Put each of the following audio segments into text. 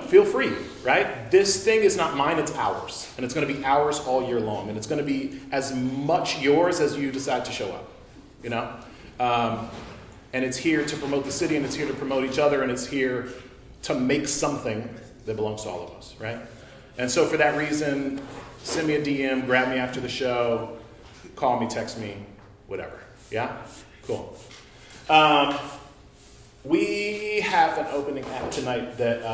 feel free, right? This thing is not mine, it's ours. And it's going to be ours all year long. And it's going to be as much yours as you decide to show up, and it's here to promote the city, and it's here to promote each other, and it's here to make something that belongs to all of us, right? And so for that reason, send me a DM, grab me after the show, call me, text me, whatever. Yeah? Cool. We have an opening act tonight that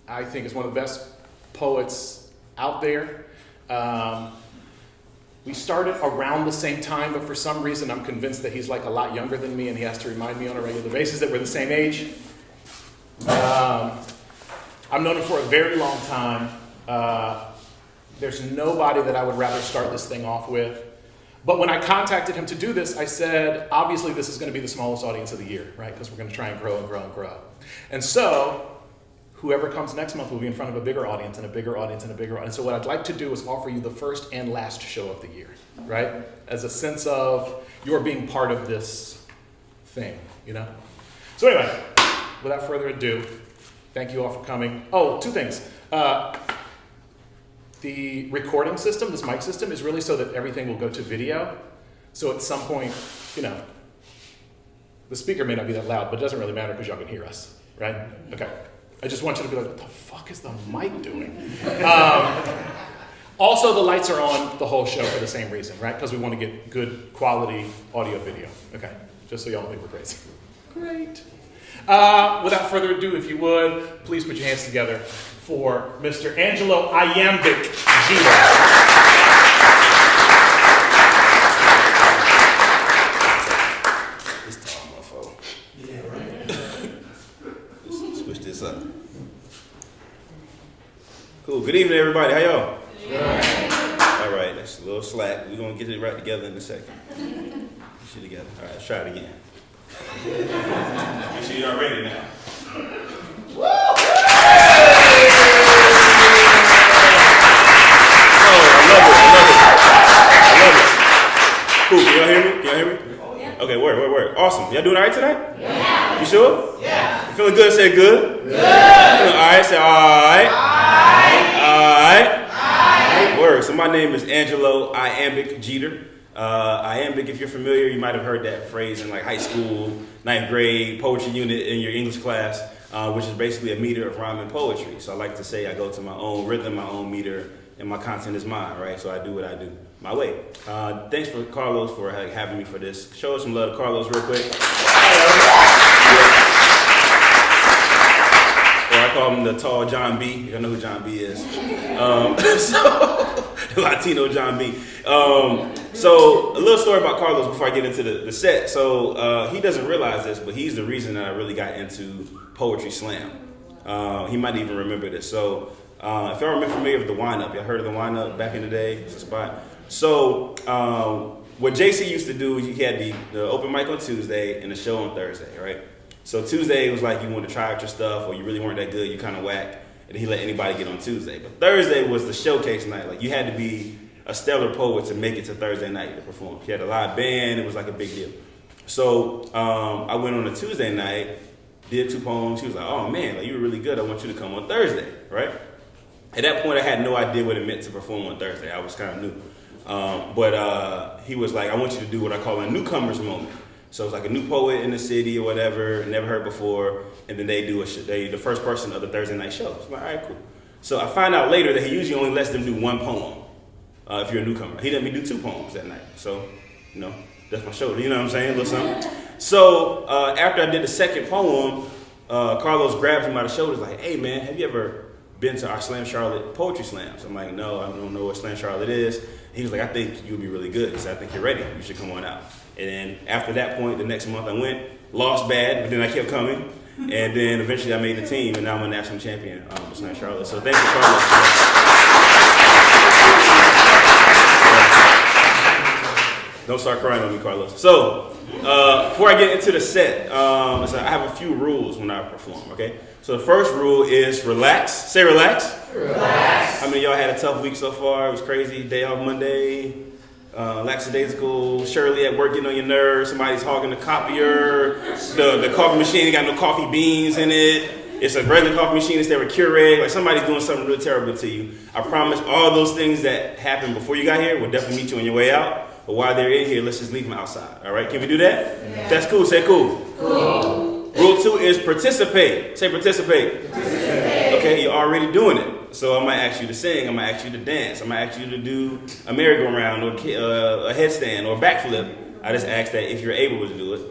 I think is one of the best poets out there. We started around the same time, but for some reason I'm convinced that he's like a lot younger than me and he has to remind me on a regular basis that we're the same age. I've known him for a very long time. There's nobody that I would rather start this thing off with. But when I contacted him to do this, I said, obviously this is going to be the smallest audience of the year, right? Because we're going to try and grow and grow and grow. And so, whoever comes next month will be in front of a bigger audience and a bigger audience and a bigger audience. So what I'd like to do is offer you the first and last show of the year, right? As a sense of you're being part of this thing, So anyway, without further ado, thank you all for coming. Oh, two things. The recording system, this mic system, is really so that everything will go to video. So at some point, the speaker may not be that loud, but it doesn't really matter because y'all can hear us, right? Okay. I just want you to be like, what the fuck is the mic doing? Also, the lights are on the whole show for the same reason, right? Because we want to get good quality audio video. Okay. Just so y'all don't think we're crazy. Great. Without further ado, if you would, please put your hands together for Mr. Angelo Iambic Jeter. This time, motherfucker. Yeah, right. Let's switch this up. Cool. Good evening, everybody. How y'all? Yeah. All right. That's a little slack. We're going to get it right together in a second. Get shit together. All right. Let's try it again. Make sure y'all ready now. Woo! Cool, can y'all hear me? Oh, yeah. Okay, word. Awesome. Y'all doing all right tonight? Yeah. You sure? Yeah. You feeling good? Say good. Good. Feeling all right? Say all right. All right. Word. So my name is Angelo Iambic Jeter. Iambic, if you're familiar, you might have heard that phrase in like high school, 9th grade poetry unit in your English class, which is basically a meter of rhyme and poetry. So I like to say I go to my own rhythm, my own meter, and my content is mine, right? So I do what I do my way. Thanks for Carlos for having me for this. Show us some love to Carlos real quick. Or I call him the tall John B. You know who John B is. The Latino John B. So a little story about Carlos before I get into the set. So he doesn't realize this, but he's the reason that I really got into Poetry Slam. He might even remember this. So if y'all are familiar with the Wind-Up, y'all heard of the Wind-Up back in the day? It's a spot. So what JC used to do is he had the open mic on Tuesday and the show on Thursday, right? So Tuesday was like you wanted to try out your stuff or you really weren't that good, you kind of whack, and he let anybody get on Tuesday. But Thursday was the showcase night. Like you had to be a stellar poet to make it to Thursday night to perform. He had a live band, it was like a big deal. So I went on a Tuesday night, did 2 poems. He was like, oh man, like, you were really good, I want you to come on Thursday, right? At that point, I had no idea what it meant to perform on Thursday. I was kind of new. But he was like, I want you to do what I call a newcomer's moment. So it's like a new poet in the city or whatever, never heard before, and then they do the first person of the Thursday night show. So I'm like, all right, cool. So I find out later that he usually only lets them do 1 poem if you're a newcomer. He let me do 2 poems that night. So, that's my show. You know what I'm saying? A little something. So after I did the second poem, Carlos grabbed him by the shoulders like, hey, man, have you ever been to our Slam Charlotte Poetry Slams? I'm like, no, I don't know what Slam Charlotte is. He was like, I think you'll be really good. He said, I think you're ready. You should come on out. And then after that point, the next month I went, lost bad, but then I kept coming. And then eventually I made the team, and now I'm a national champion with Slam Charlotte. So thank you, Carlos. Don't start crying on me, Carlos. So before I get into the set, I have a few rules when I perform, okay? So the first rule is relax. Say relax. Relax. How many of y'all had a tough week so far? It was crazy. Day off Monday. Lackadaisical, Shirley at work getting on your nerves. Somebody's hogging the copier. The coffee machine ain't got no coffee beans in it. it's a regular coffee machine instead of a Keurig, like somebody's doing something really terrible to you. I promise all those things that happened before you got here will definitely meet you on your way out. But while they're in here, let's just leave them outside. All right? Can we do that? Yeah. That's cool. Say cool. Cool. Rule 2 is participate. Say participate. Participate. Okay, you're already doing it. So I might ask you to sing. I might ask you to dance. I might ask you to do a merry-go-round or a headstand or a backflip. I just ask that if you're able to do it,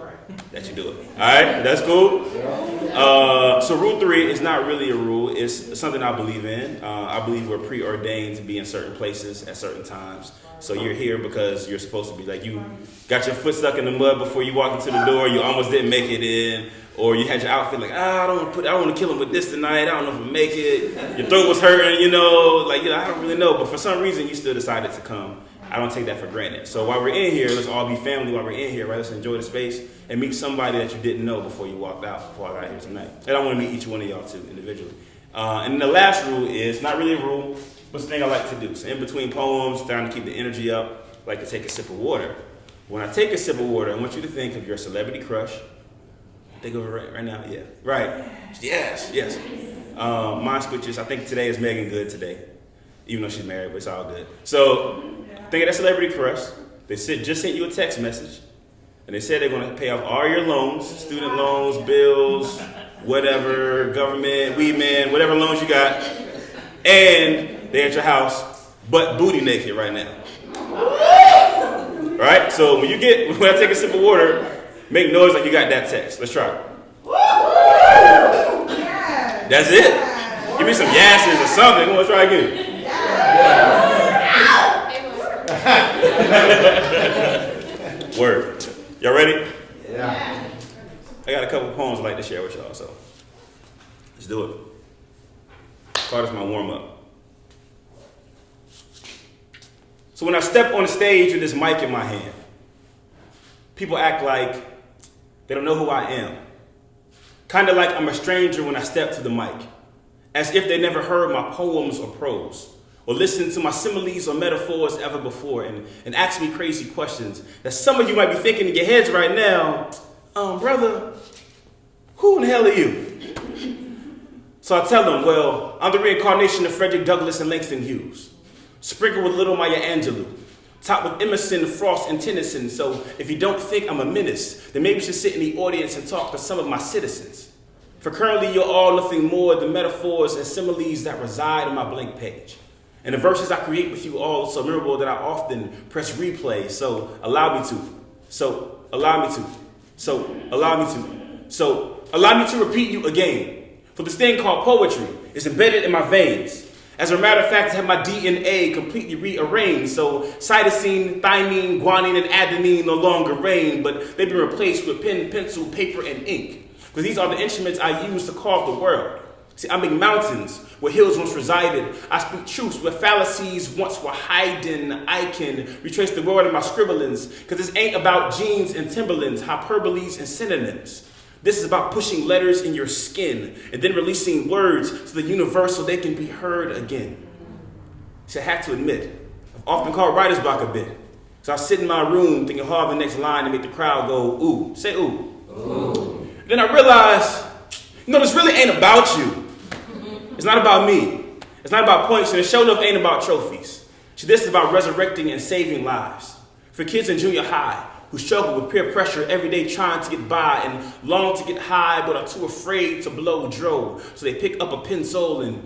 that you do it. All right? That's cool? So rule 3 is not really a rule. It's something I believe in. I believe we're preordained to be in certain places at certain times. So you're here because you're supposed to be. Like you got your foot stuck in the mud before you walked into the door. You almost didn't make it in. Or you had your outfit like, I don't want to kill him with this tonight. I don't know if I'll make it. Your throat was hurting, I don't really know. But for some reason, you still decided to come. I don't take that for granted. So while we're in here, let's all be family while we're in here, right? Let's enjoy the space and meet somebody that you didn't know before you walked out, before I got here tonight. And I want to meet each one of y'all too, individually. And then the last rule is, not really a rule, but it's the thing I like to do. So in between poems, trying to keep the energy up, I like to take a sip of water. When I take a sip of water, I want you to think of your celebrity crush. Think of it right now, yeah. Right, yes. Mine switches, I think today is Megan Good today. Even though she's married, but it's all good. So, think of that celebrity crush. They just sent you a text message, and they said they're going to pay off all your loans, student loans, bills, whatever, government, weed man, whatever loans you got, and they're at your house, but booty naked right now. All right? So when I take a sip of water, make noise like you got that text. Let's try it. That's it. Give me some yasses or something. Let's try again. Word. Y'all ready? Yeah. I got a couple poems I'd like to share with y'all, so let's do it. Call this my warm-up. So when I step on the stage with this mic in my hand, people act like they don't know who I am. Kind of like I'm a stranger when I step to the mic, as if they never heard my poems or prose, or listened to my similes or metaphors ever before, and ask me crazy questions that some of you might be thinking in your heads right now, brother, who in the hell are you? So I tell them, well, I'm the reincarnation of Frederick Douglass and Langston Hughes, sprinkled with little Maya Angelou, topped with Emerson, Frost, and Tennyson. So if you don't think I'm a menace, then maybe you should sit in the audience and talk to some of my citizens. For currently you're all nothing more than metaphors and similes that reside on my blank page. And the verses I create with you all are so memorable that I often press replay. So allow me to repeat you again. For this thing called poetry is embedded in my veins. As a matter of fact, I have my DNA completely rearranged. So cytosine, thymine, guanine, and adenine no longer reign, but they've been replaced with pen, pencil, paper, and ink. Because these are the instruments I use to carve the world. See, I make mountains where hills once resided. I speak truths where fallacies once were hiding. I can retrace the world in my scribblings. Because this ain't about jeans and Timberlands, hyperboles and synonyms. This is about pushing letters in your skin and then releasing words to the universe so they can be heard again. See, I have to admit, I've often called writer's block a bit. So I sit in my room thinking hard the next line to make the crowd go, ooh. Say ooh. Ooh. Then I realized, this really ain't about you. It's not about me. It's not about points, and the show enough ain't about trophies. See, this is about resurrecting and saving lives. For kids in junior high who struggle with peer pressure every day trying to get by and long to get high but are too afraid to blow dro, so they pick up a pencil and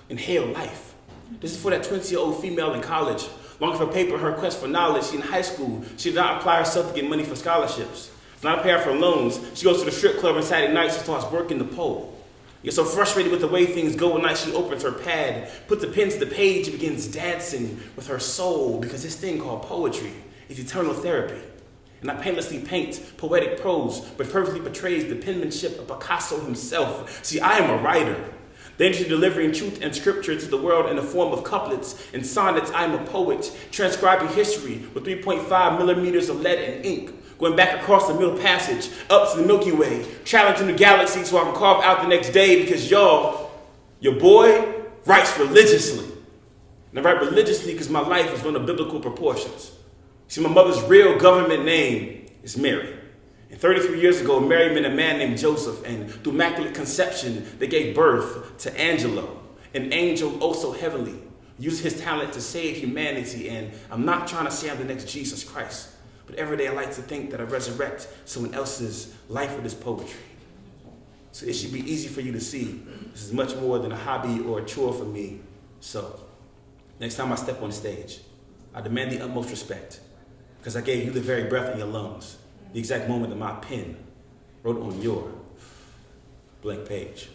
inhale life. This is for that 20-year-old female in college, longing for paper, her quest for knowledge. She in high school, she did not apply herself to get money for scholarships. It's not a pair for loans. She goes to the strip club on Saturday nights and starts working the pole. You're so frustrated with the way things go one night, she opens her pad, puts the pen to the page, and begins dancing with her soul, because this thing called poetry is eternal therapy. And I painlessly paint poetic prose, but perfectly portrays the penmanship of Picasso himself. See, I am a writer. Dangerously delivering truth and scripture to the world in the form of couplets and sonnets. I am a poet, transcribing history with 3.5 millimeters of lead and ink. Going back across the Middle Passage, up to the Milky Way, traveling to the galaxy so I can carve out the next day, because your boy writes religiously. And I write religiously because my life is one of biblical proportions. See, my mother's real government name is Mary. And 33 years ago, Mary met a man named Joseph, and through immaculate conception, they gave birth to Angelo, an angel oh so heavenly, used his talent to save humanity. And I'm not trying to say I'm the next Jesus Christ, but every day I like to think that I resurrect someone else's life with this poetry. So it should be easy for you to see this is much more than a hobby or a chore for me. So next time I step on stage, I demand the utmost respect, because I gave you the very breath in your lungs, the exact moment that my pen wrote on your blank page.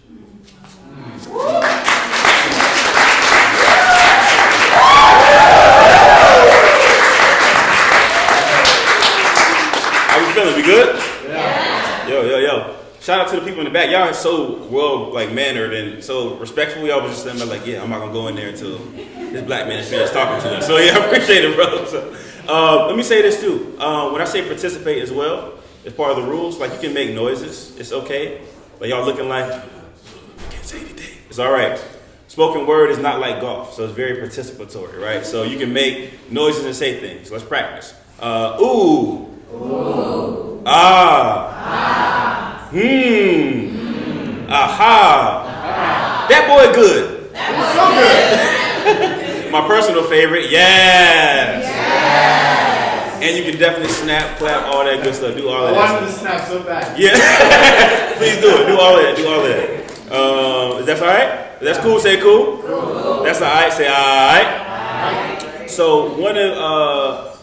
How we feeling? We good? Yeah. Yo. Shout out to the people in the back. Y'all are so well mannered and so respectful. Y'all was just saying yeah, I'm not gonna go in there until this black man finishes talking to them. So yeah, I appreciate it, bro. So, let me say this too. When I say participate as well, it's part of the rules. Like, you can make noises. It's okay. But y'all looking like, I can't say anything. It's all right. Spoken word is not like golf, so it's very participatory, right? So you can make noises and say things. Let's practice. Ooh. Ooh. Ah. Ah. Aha. That boy good. That boy so good. My personal favorite, yes. And you can definitely snap, clap, all that good stuff. Do all of that. I wanted to snap so bad. Yeah. Please do it. Do all of that. Is that all right? If that's cool, say cool. Cool. That's all right. Say all right. So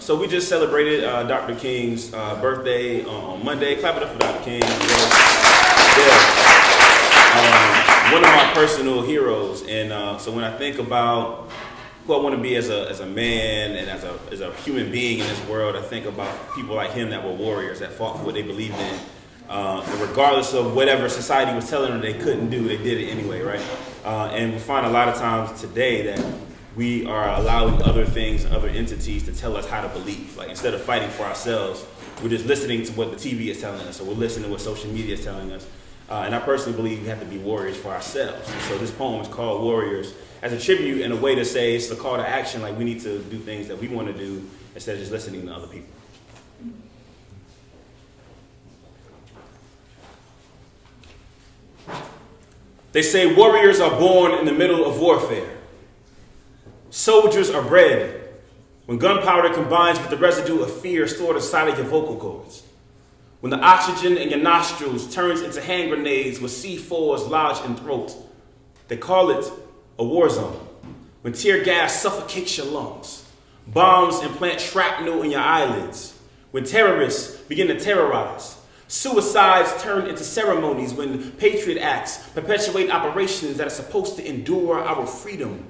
so we just celebrated Dr. King's birthday on Monday. Clap it up for Dr. King. Yeah. One of my personal heroes. And so when I think about who I want to be as a man and as a human being in this world, I think about people like him that were warriors, that fought for what they believed in. And regardless of whatever society was telling them they couldn't do, they did it anyway, right? And we find a lot of times today that we are allowing other things, other entities to tell us how to believe. Like, instead of fighting for ourselves, we're just listening to what the TV is telling us, or we're listening to what social media is telling us. And I personally believe we have to be warriors for ourselves. And so this poem is called Warriors as a tribute and a way to say it's a call to action, like we need to do things that we want to do instead of just listening to other people. They say warriors are born in the middle of warfare. Soldiers are bred when gunpowder combines with the residue of fear stored inside of your vocal cords. When the oxygen in your nostrils turns into hand grenades with C4s lodged in throat. They call it a war zone. When tear gas suffocates your lungs. Bombs implant shrapnel in your eyelids. When terrorists begin to terrorize. Suicides turn into ceremonies when patriot acts perpetuate operations that are supposed to endure our freedom.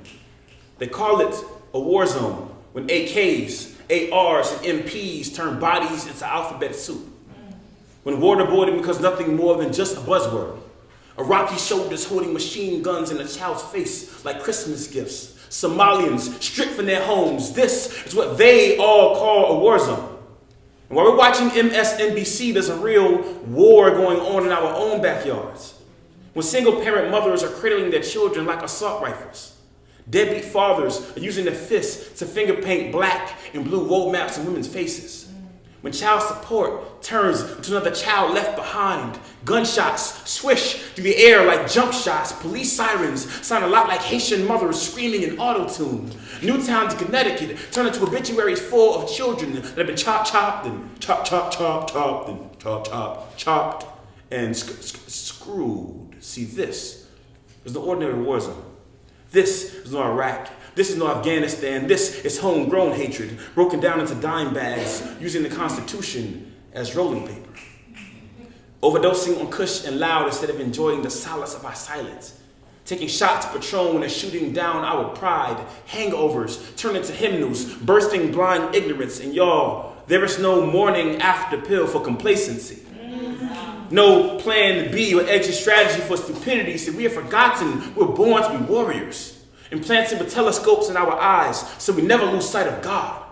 They call it a war zone when AKs, ARs, and MPs turn bodies into alphabet soup. When waterboarding becomes nothing more than just a buzzword. Iraqi soldiers holding machine guns in a child's face like Christmas gifts. Somalians stripped from their homes. This is what they all call a war zone. And while we're watching MSNBC, there's a real war going on in our own backyards. When single-parent mothers are cradling their children like assault rifles. Deadbeat fathers are using their fists to finger paint black and blue roadmaps in women's faces. When child support turns into another child left behind. Gunshots swish through the air like jump shots. Police sirens sound a lot like Haitian mothers screaming in auto-tune. Newtown, Connecticut turn into obituaries full of children that have been chopped and chopped and screwed. See, this is the ordinary war zone. This is no Iraq. This is no Afghanistan. This is homegrown hatred, broken down into dime bags, using the Constitution as rolling paper. Overdosing on Kush and Loud instead of enjoying the solace of our silence. Taking shots of Patron and shooting down our pride. Hangovers turn into hymnals, bursting blind ignorance. And y'all, there is no morning after pill for complacency. No plan B or exit strategy for stupidity. See, we have forgotten we're born to be warriors. Implanted with telescopes in our eyes so we never lose sight of God.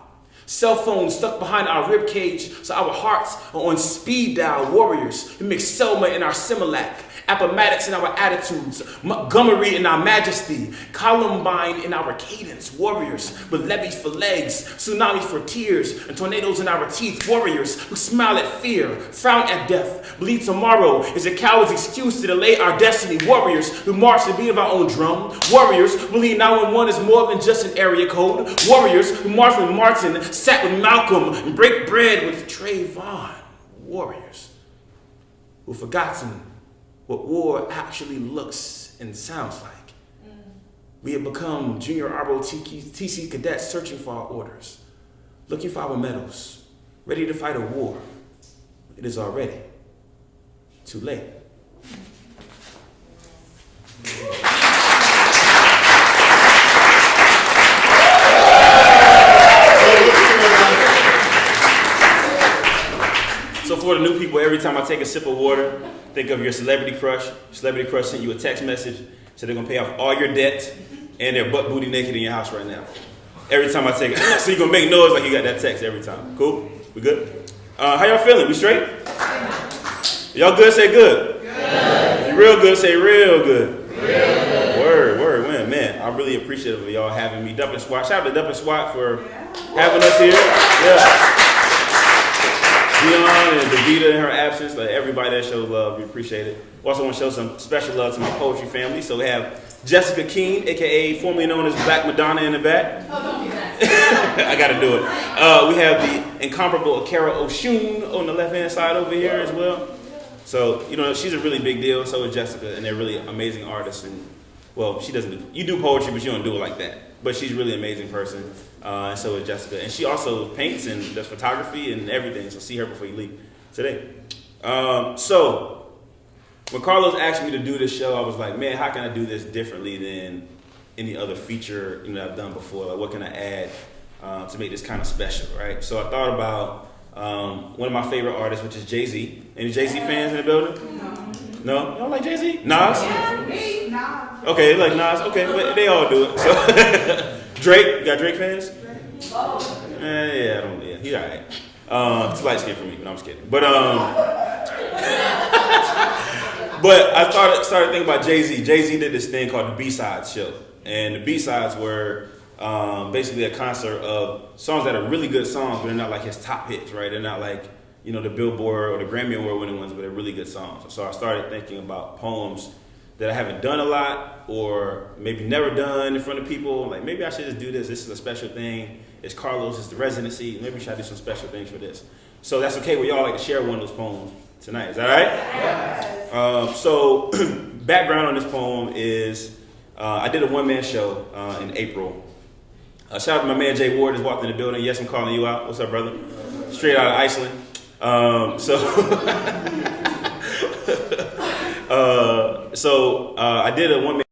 Cell phones stuck behind our rib cage so our hearts are on speed dial. Warriors who mix Selma in our Similac. Appomattox in our attitudes, Montgomery in our majesty, Columbine in our cadence, warriors with levees for legs, tsunamis for tears, and tornadoes in our teeth, warriors who smile at fear, frown at death, believe tomorrow is a coward's excuse to delay our destiny, warriors who march to the beat of our own drum, warriors who believe 911 is more than just an area code, warriors who march with Martin, sat with Malcolm, and break bread with Trayvon, warriors who've forgotten what war actually looks and sounds like. We have become junior ROTC cadets searching for our orders, looking for our medals, ready to fight a war. It is already too late. So for the new people, every time I take a sip of water, think of your celebrity crush. Celebrity crush sent you a text message, so they're gonna pay off all your debt, and they're butt booty naked in your house right now. Every time I take it, so you're gonna make noise like you got that text every time. Cool? We good? How y'all feeling? We straight? Y'all good? Say good. Good. You real good? Say real good. Real good. Word, man. I'm really appreciative of y'all having me. Dupp Swat. Shout out to Dupp Swat for having us here. Yeah. Dion and Davita in her absence, like everybody that shows love, we appreciate it. Also want to show some special love to my poetry family. So we have Jessica Keene, aka formerly known as Black Madonna, in the back. Oh, don't do that. I gotta do it. We have the incomparable Akara Oshun on the left-hand side over here as well. So, she's a really big deal, so is Jessica, and they're really amazing artists. And, well, you do poetry, but you don't do it like that. But she's a really amazing person, and so is Jessica. And she also paints and does photography and everything, so see her before you leave today. So, when Carlos asked me to do this show, I was like, man, how can I do this differently than any other feature I've done before? Like, what can I add to make this kind of special, right? So I thought about one of my favorite artists, which is Jay-Z. Any Jay-Z fans in the building? No? You don't like Jay-Z? Nas? Yeah, me, Nas. Okay, like Nas. Okay, well, they all do it. So Drake? You got Drake fans? Yeah, I don't. Yeah, he all right. Too light skin for me, but I'm just kidding. But but I started thinking about Jay-Z. Jay-Z did this thing called the B-Sides show, and the B-Sides were basically a concert of songs that are really good songs, but they're not like his top hits, right? They're not like the Billboard or the Grammy Award winning ones, but they're really good songs. So I started thinking about poems that I haven't done a lot, or maybe never done in front of people. Like, maybe I should just do this. This is a special thing. It's Carlos. It's the residency. Maybe we should do some special things for this. So that's okay with y'all. Like to share one of those poems tonight. Is that all right? Yes. So background on this poem is I did a one-man show in April. Shout out to my man Jay Ward, just walked in the building. Yes, I'm calling you out. What's up, brother? Straight out of Iceland. So I did a one-man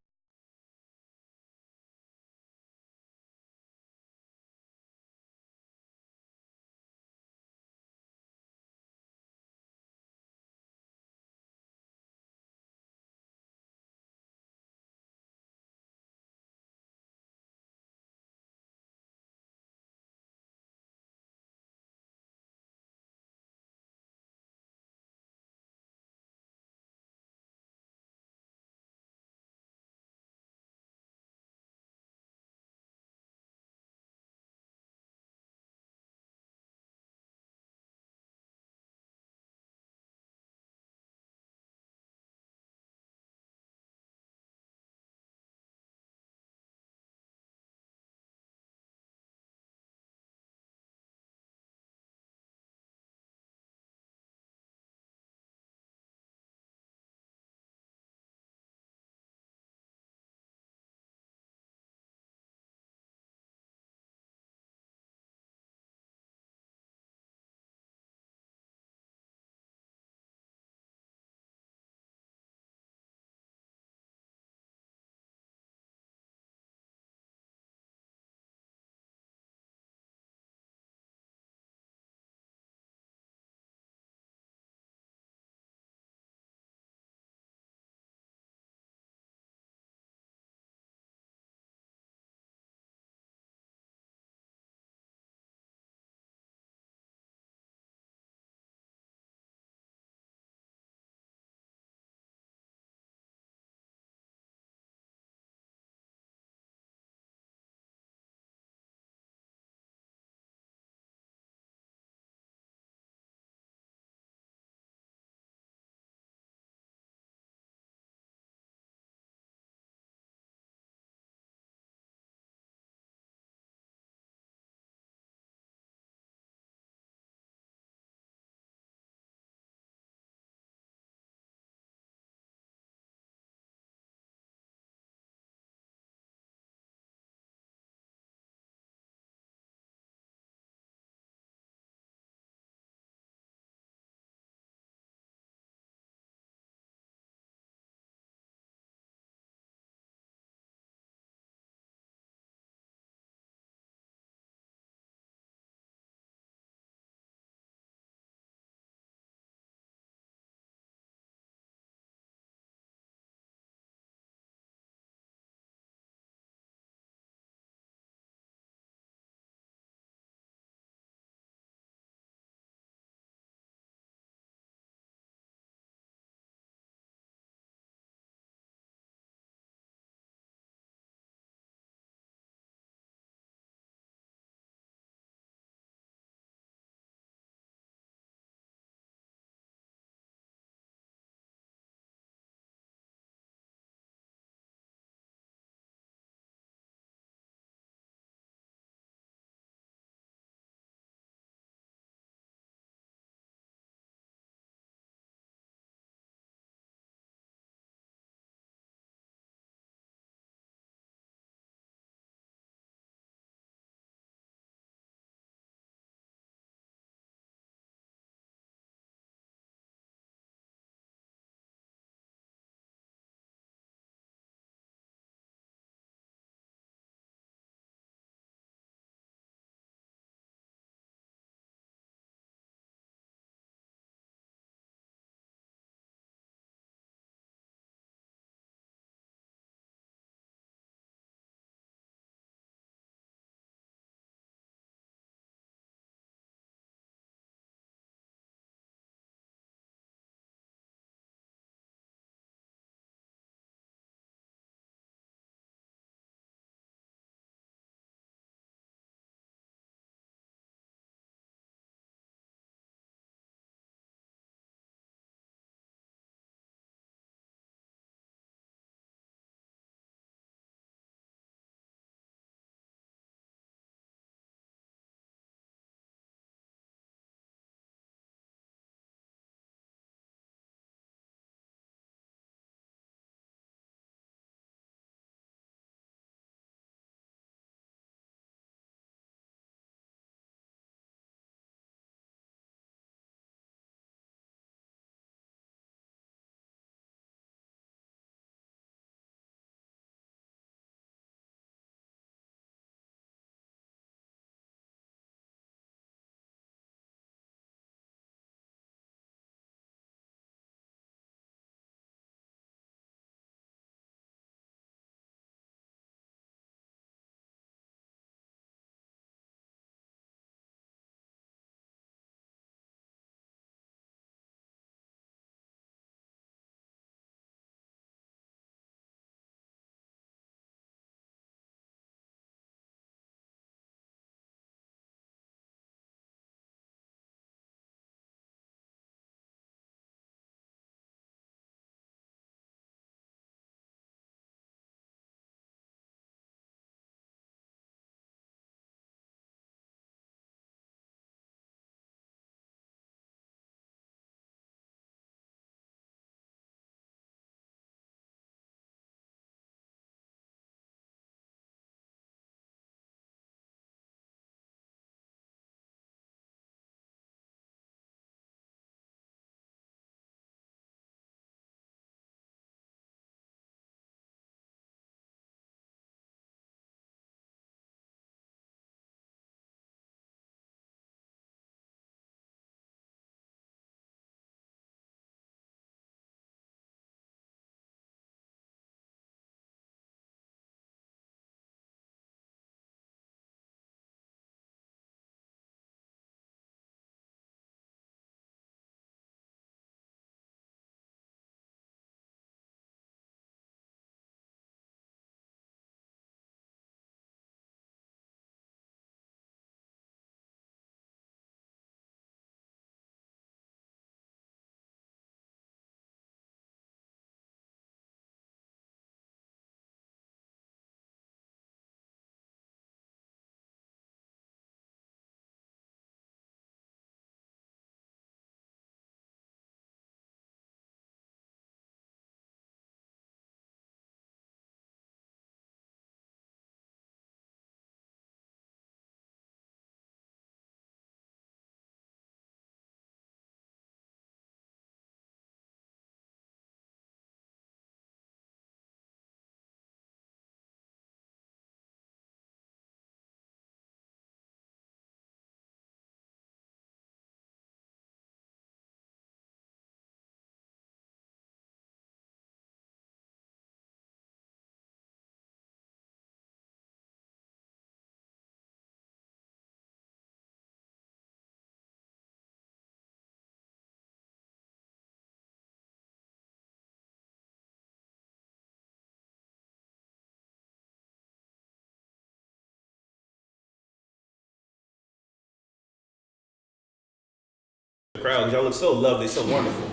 crowd. Y'all look so lovely, so wonderful.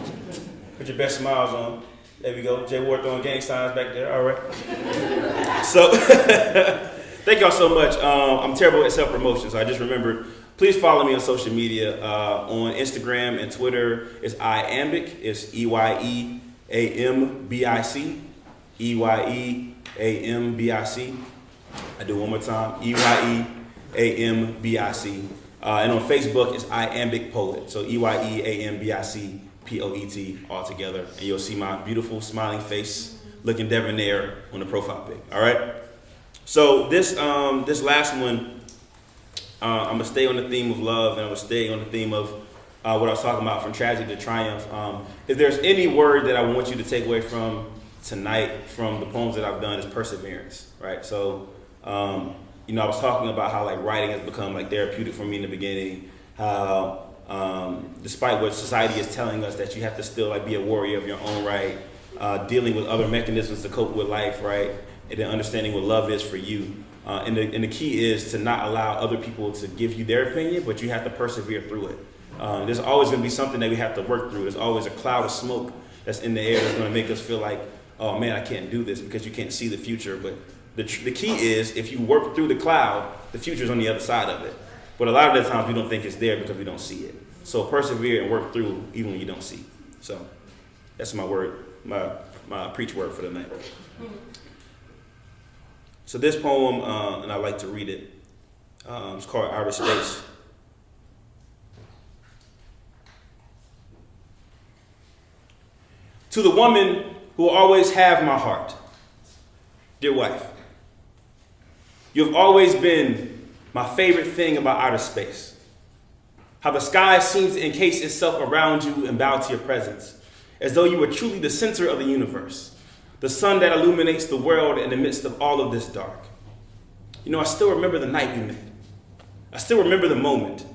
Put your best smiles on. There we go. Jay Ward throwing gang signs back there. All right. So, thank y'all so much. I'm terrible at self-promotion, so I just remembered. Please follow me on social media. On Instagram and Twitter, it's Iambic. It's EYEAMBIC. EYEAMBIC. I do it one more time. EYEAMBIC. And on Facebook, it's Iambic Poet. So EYEAMBIC POET all together. And you'll see my beautiful smiling face looking debonair on the profile pic. All right. So this last one, I'm gonna stay on the theme of love, and I'm gonna stay on the theme of what I was talking about, from tragedy to triumph. If there's any word that I want you to take away from tonight, from the poems that I've done, is perseverance. Right. So I was talking about how like writing has become like therapeutic for me in the beginning. How despite what society is telling us, that you have to still like be a warrior of your own right, dealing with other mechanisms to cope with life, right, and then understanding what love is for you. And the key is to not allow other people to give you their opinion, but you have to persevere through it. There's always going to be something that we have to work through. There's always a cloud of smoke that's in the air that's going to make us feel like, oh man, I can't do this, because you can't see the future. But the key is, if you work through the cloud, the future's on the other side of it. But a lot of the times we don't think it's there because we don't see it. So persevere and work through even when you don't see. So that's my word, my preach word for the night. So this poem, and I like to read it, it's called Outer Space. To the woman who will always have my heart, dear wife, you have always been my favorite thing about outer space. How the sky seems to encase itself around you and bow to your presence, as though you were truly the center of the universe, the sun that illuminates the world in the midst of all of this dark. I still remember the night we met. I still remember the moment.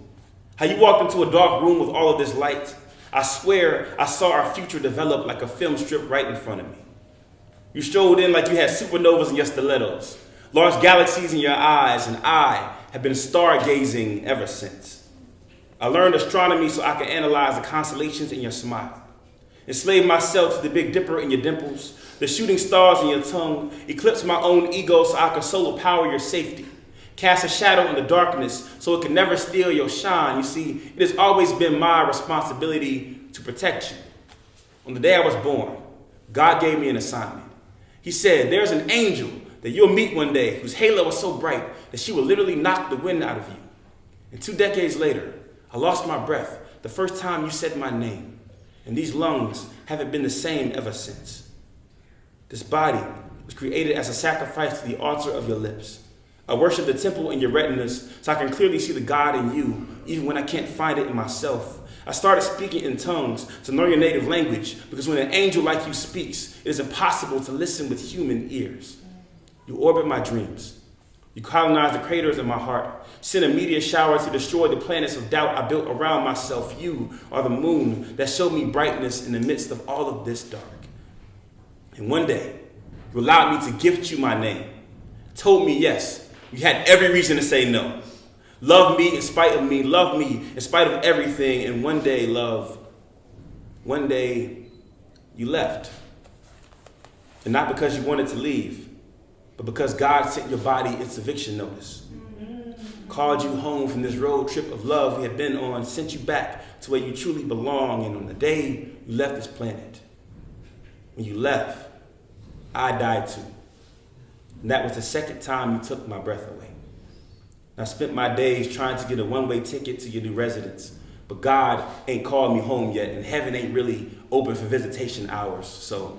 How you walked into a dark room with all of this light. I swear I saw our future develop like a film strip right in front of me. You strolled in like you had supernovas in your stilettos, large galaxies in your eyes, and I have been stargazing ever since. I learned astronomy so I could analyze the constellations in your smile. Enslaved myself to the Big Dipper in your dimples, the shooting stars in your tongue, eclipsed my own ego so I could solar power your safety. Cast a shadow in the darkness so it could never steal your shine. You see, it has always been my responsibility to protect you. On the day I was born, God gave me an assignment. He said, there's an angel that you'll meet one day whose halo was so bright that she will literally knock the wind out of you. And 2 decades later, I lost my breath the first time you said my name. And these lungs haven't been the same ever since. This body was created as a sacrifice to the altar of your lips. I worship the temple in your retinas so I can clearly see the God in you, even when I can't find it in myself. I started speaking in tongues to learn your native language, because when an angel like you speaks, it is impossible to listen with human ears. You orbit my dreams. You colonize the craters in my heart, send a meteor shower to destroy the planets of doubt I built around myself. You are the moon that showed me brightness in the midst of all of this dark. And one day, you allowed me to gift you my name, told me yes. You had every reason to say no. Love me in spite of me, love me in spite of everything. And one day, one day you left. And not because you wanted to leave, but because God sent your body its eviction notice. Called you home from this road trip of love we had been on, sent you back to where you truly belong. And on the day you left this planet, when you left, I died too. And that was the second time you took my breath away. I spent my days trying to get a one-way ticket to your new residence, but God ain't called me home yet, and heaven ain't really open for visitation hours. So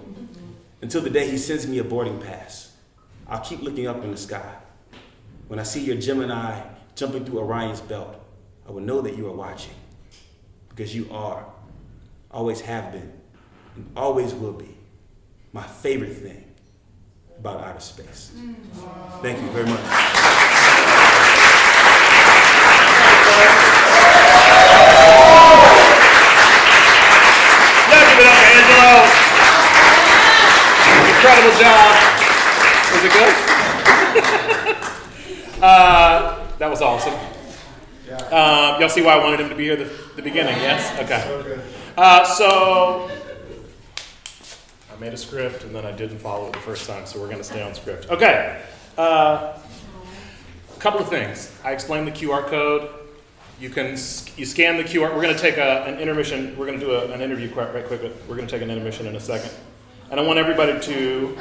until the day he sends me a boarding pass, I'll keep looking up in the sky. When I see your Gemini jumping through Orion's belt, I will know that you are watching, because you are, always have been, and always will be my favorite thing about outer space. Thank you very much. Let's give it up for Angelo. Incredible job. Was it good? That was awesome. Y'all see why I wanted him to be here at the beginning, yes? Okay. So I made a script and then I didn't follow it the first time, so we're going to stay on script. Okay. A couple of things. I explained the QR code. You scan the QR. We're going to take an intermission. We're going to do an interview right quick. We're going to take an intermission in a second. And I want everybody to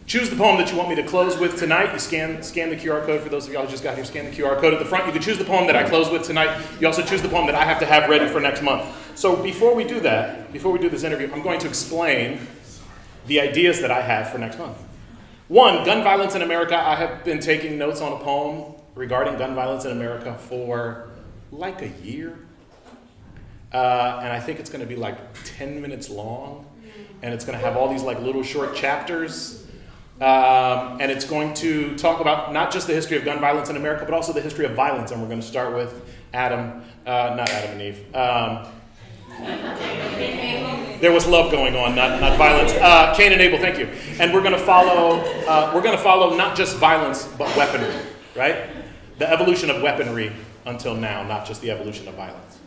choose the poem that you want me to close with tonight. You scan the QR code. For those of y'all who just got here, scan the QR code at the front. You can choose the poem that I close with tonight. You also choose the poem that I have to have ready for next month. So before we do this interview, I'm going to explain the ideas that I have for next month. One, gun violence in America. I have been taking notes on a poem regarding gun violence in America for like a year. And I think it's going to be like 10 minutes long. And it's going to have all these like little short chapters. And it's going to talk about not just the history of gun violence in America, but also the history of violence. And we're going to start with not Adam and Eve. There was love going on, not violence. Cain and Abel, thank you. And we're going to follow not just violence, but weaponry, right? The evolution of weaponry until now, not just the evolution of violence.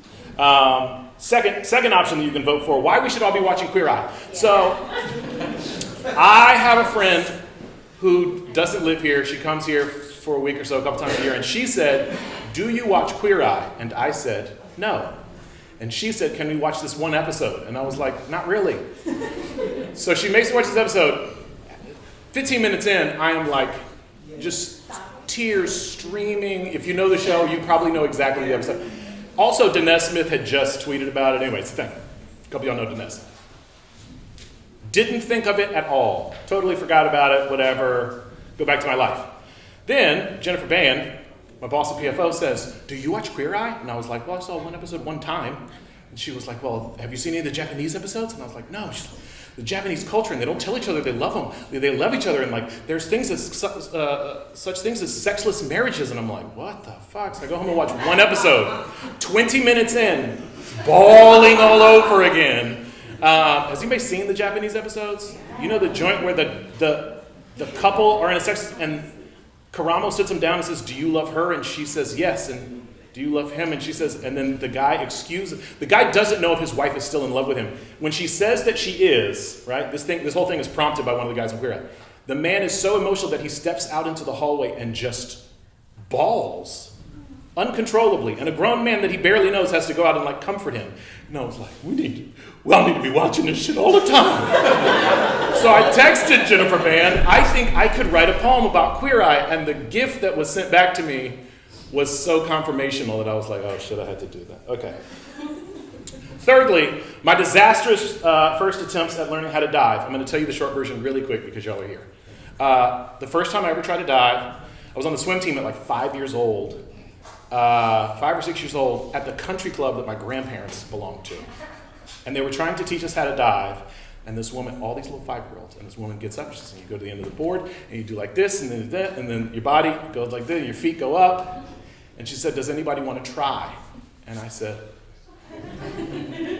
Second option that you can vote for, why we should all be watching Queer Eye. So, I have a friend who doesn't live here. She comes here for a week or so, a couple times a year, and she said, do you watch Queer Eye? And I said, no. And she said, can we watch this one episode? And I was like, not really. So she makes me watch this episode. 15 minutes in, I am like, just tears streaming. If you know the show, you probably know exactly the episode. Also, Dinesh Smith had just tweeted about it. Anyway, it's the thing. A couple of y'all know Dinesh. Didn't think of it at all. Totally forgot about it, whatever. Go back to my life. Then, Jennifer Ban, my boss at PFO, says, do you watch Queer Eye? And I was like, well, I saw one episode one time. And she was like, well, have you seen any of the Japanese episodes? And I was like, no. She's like, the Japanese culture, and they don't tell each other they love them. They love each other, and like there's things as such things as sexless marriages. And I'm like, what the fuck? So I go home and watch one episode. 20 minutes in, bawling all over again. Has anybody seen the Japanese episodes? You know the joint where the couple are in a sex, and Karamo sits him down and says, do you love her? And she says, yes. And do you love him? And she says, and then the guy doesn't know if his wife is still in love with him. When she says that she is, right, this whole thing is prompted by one of the guys in Queer Eye. The man is so emotional that he steps out into the hallway and just bawls uncontrollably. And a grown man that he barely knows has to go out and like comfort him. And I was like, we need to be watching this shit all the time. So I texted Jennifer Ban, I think I could write a poem about Queer Eye. And the gift that was sent back to me was so confirmational that I was like, oh shit, I had to do that. Okay. Thirdly, my disastrous first attempts at learning how to dive. I'm going to tell you the short version really quick because y'all are here. The first time I ever tried to dive, I was on the swim team at like 5 years old. 5 or 6 years old at the country club that my grandparents belonged to. And they were trying to teach us how to dive. And this woman, all these little 5-year-olds, and this woman gets up, she says, you go to the end of the board, and you do like this, and then that, and then your body goes like this, and your feet go up. And she said, does anybody want to try? And I said,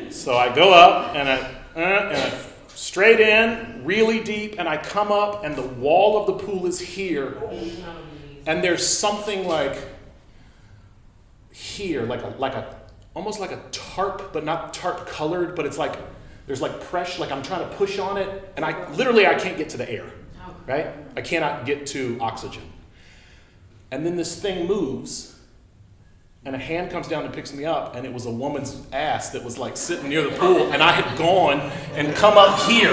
so I go up, and I straight in, really deep, and I come up, and the wall of the pool is here. And there's something like here, like a almost like a tarp, but not tarp colored, but it's like there's like pressure, like I'm trying to push on it, and I can't get to the air, right? I cannot get to oxygen. And then this thing moves, and a hand comes down and picks me up, and it was a woman's ass that was like sitting near the pool, and I had gone and come up here.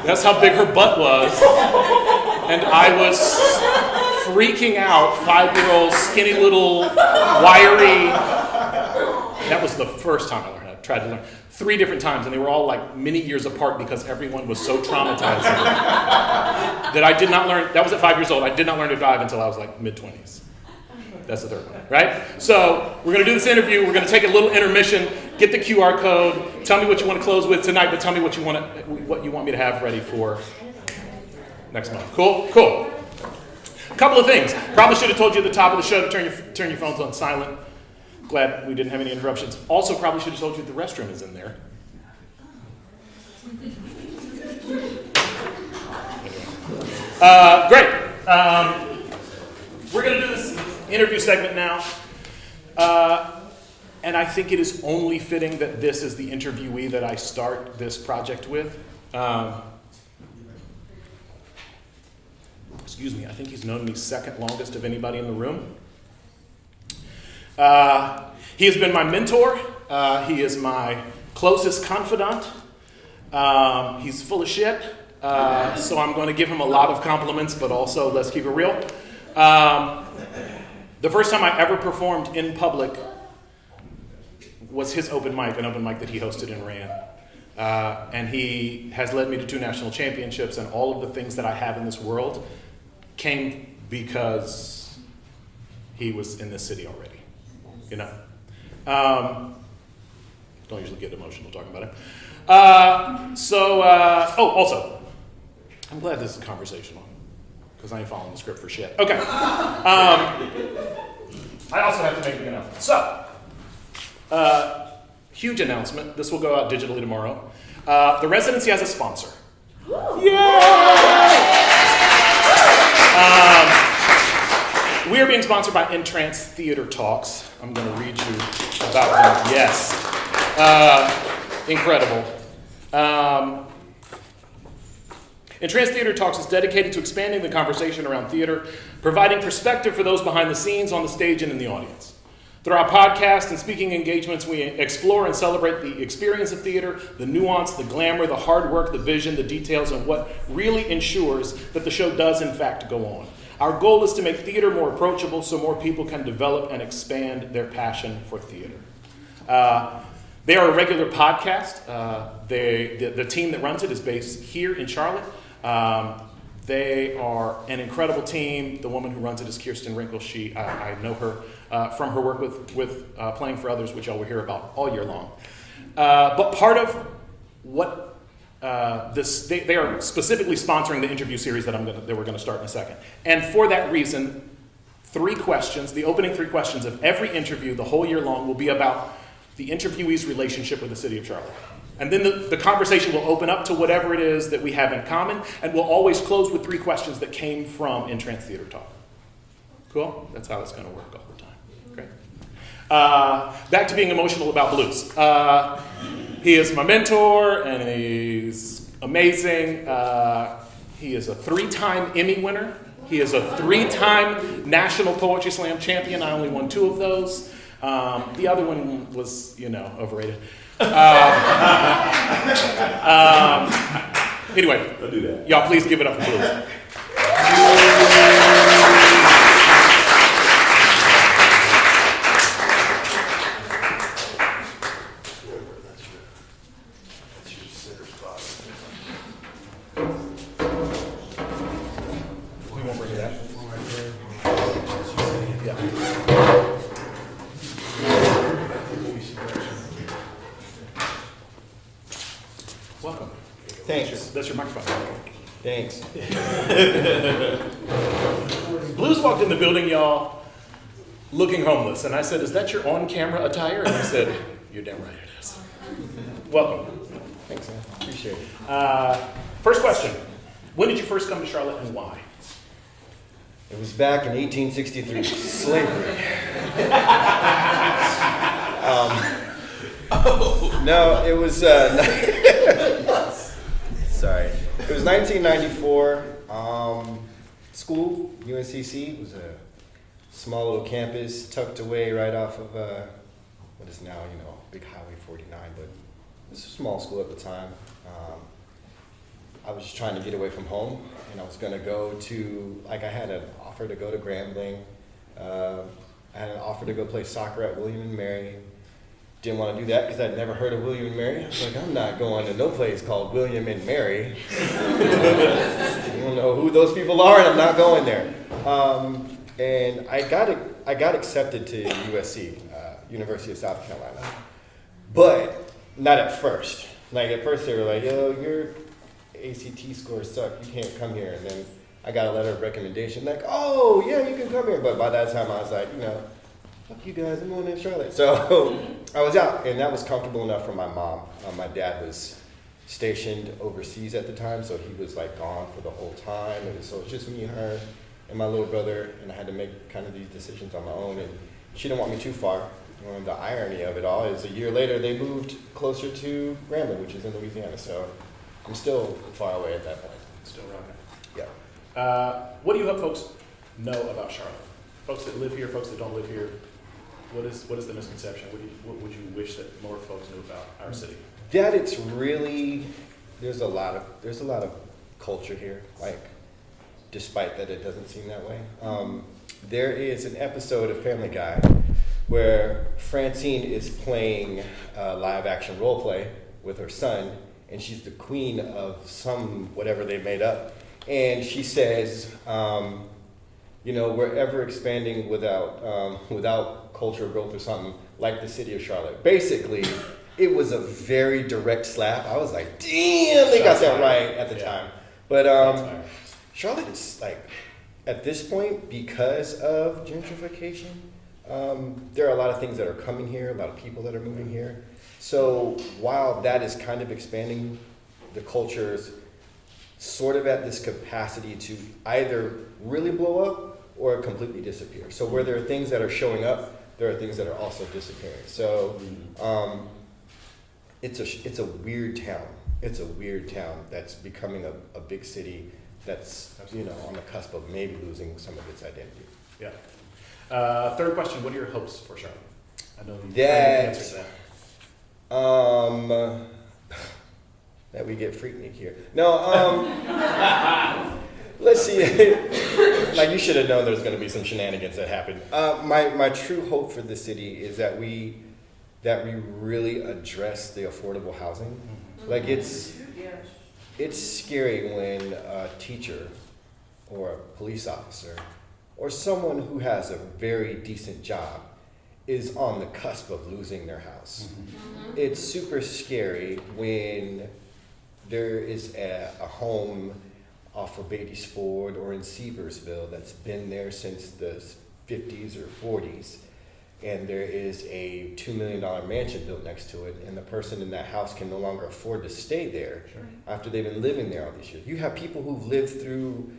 That's how big her butt was. And I was freaking out, 5-year-old, skinny little, wiry. That was the first time I tried to learn. 3 different times, and they were all like many years apart because everyone was so traumatized that I did not learn. That was at 5 years old. I did not learn to dive until I was like mid-20s. That's the third one, right? So we're going to do this interview. We're going to take a little intermission, get the QR code, tell me what you want to close with tonight, but tell me what you want me to have ready for next month. Cool? Cool. A couple of things. Probably should have told you at the top of the show to turn your phones on silent. Glad we didn't have any interruptions. Also, probably should have told you the restroom is in there. Great. We're going to do this. interview segment now. And I think it is only fitting that this is the interviewee that I start this project with. Excuse me, I think he's known me second longest of anybody in the room. He has been my mentor. He is my closest confidant. He's full of shit. So I'm going to give him a lot of compliments, but also let's keep it real. The first time I ever performed in public was his open mic, an open mic that he hosted and ran. And he has led me to 2 national championships, and all of the things that I have in this world came because he was in this city already, you know? Don't usually get emotional talking about him. Also, I'm glad this is conversational, because I ain't following the script for shit. Okay. I also have to make an announcement. So, huge announcement. This will go out digitally tomorrow. The residency has a sponsor. We are being sponsored by Entrance Theater Talks. I'm going to read you about them. Yes. Incredible. Entrance Theater Talks is dedicated to expanding the conversation around theater, providing perspective for those behind the scenes, on the stage, and in the audience. Through our podcast and speaking engagements, we explore and celebrate the experience of theater, the nuance, the glamour, the hard work, the vision, the details, and what really ensures that the show does, in fact, go on. Our goal is to make theater more approachable so more people can develop and expand their passion for theater. They are a regular podcast. The team that runs it is based here in Charlotte. They are an incredible team. The woman who runs it is Kirsten Wrinkle. I know her from her work with Playing for Others, which y'all will hear about all year long. But part of what they are specifically sponsoring the interview series that we're going to start in a second. And for that reason, 3 questions, the opening 3 questions of every interview the whole year long will be about the interviewee's relationship with the city of Charlotte. And then the conversation will open up to whatever it is that we have in common, and we'll always close with 3 questions that came from Entrance Theater Talk. Cool? That's how it's going to work all the time. Great. Back to being emotional about blues. He is my mentor, and he's amazing. He is a 3-time Emmy winner. He is a 3-time National Poetry Slam champion. I only won 2 of those. The other one was, overrated. Anyway, Don't do that. Y'all please give it up for Blue. We won't bring it up. Welcome. Thanks. That's your microphone. Thanks. Blues walked in the building, y'all, looking homeless. And I said, "Is that your on-camera attire?" And he said, "You're damn right it is." Welcome. Thanks, man. Appreciate it. First question. When did you first come to Charlotte and why? It was back in 1863. Slavery. No, it was. Sorry. It was 1994. School, UNCC, was a small little campus tucked away right off of what is now, Big Highway 49, but it was a small school at the time. I was just trying to get away from home, and I was going to go to, I had an offer to go to Grambling. I had an offer to go play soccer at William and Mary. Didn't want to do that because I'd never heard of William and Mary. I was like, I'm not going to no place called William and Mary. I don't know who those people are, and I'm not going there. And I got accepted to USC, University of South Carolina, but not at first. At first they were like, "Yo, your ACT scores suck. You can't come here." And then I got a letter of recommendation, like, "Oh yeah, you can come here." But by that time I was like, fuck you guys, I'm going to Charlotte. So I was out, and that was comfortable enough for my mom. My dad was stationed overseas at the time, so he was gone for the whole time, and so it was just me and her. and my little brother, and I had to make kind of these decisions on my own. And she didn't want me too far. The irony of it all is a year later they moved closer to Grambling, which is in Louisiana. So I'm still far away at that point. Still rocking. Yeah. What do you hope folks know about Charlotte? Folks that live here, folks that don't live here. What is the misconception? What would you wish that more folks knew about our city? That it's really there's a lot of culture here. Like, despite that it doesn't seem that way. There is an episode of Family Guy where Francine is playing live action role play with her son, and she's the queen of some whatever they made up, and she says, we're ever expanding without cultural growth or something like the city of Charlotte. Basically, it was a very direct slap. I was like, damn, they got that right at the time. But Charlotte is like, at this point, because of gentrification, there are a lot of things that are coming here, a lot of people that are moving here. So while that is kind of expanding, the culture is sort of at this capacity to either really blow up or completely disappear. So where there are things that are showing up, there are things that are also disappearing. So it's a weird town. It's a weird town that's becoming a big city that's on the cusp of maybe losing some of its identity. Yeah. Third question, what are your hopes for Charlotte? I know you answered that. That we get Freaknik here. No, let's see. Like, you should have known there's going to be some shenanigans that happen. My true hope for the city is that we really address the affordable housing. Mm-hmm. Like, it's scary when a teacher or a police officer or someone who has a very decent job is on the cusp of losing their house. Mm-hmm. It's super scary when there is a home off of Beatty's Ford or in Seversville that's been there since the 50s or 40s, and there is a $2 million mansion built next to it, and the person in that house can no longer afford to stay there after they've been living there all these years. You have people who've lived through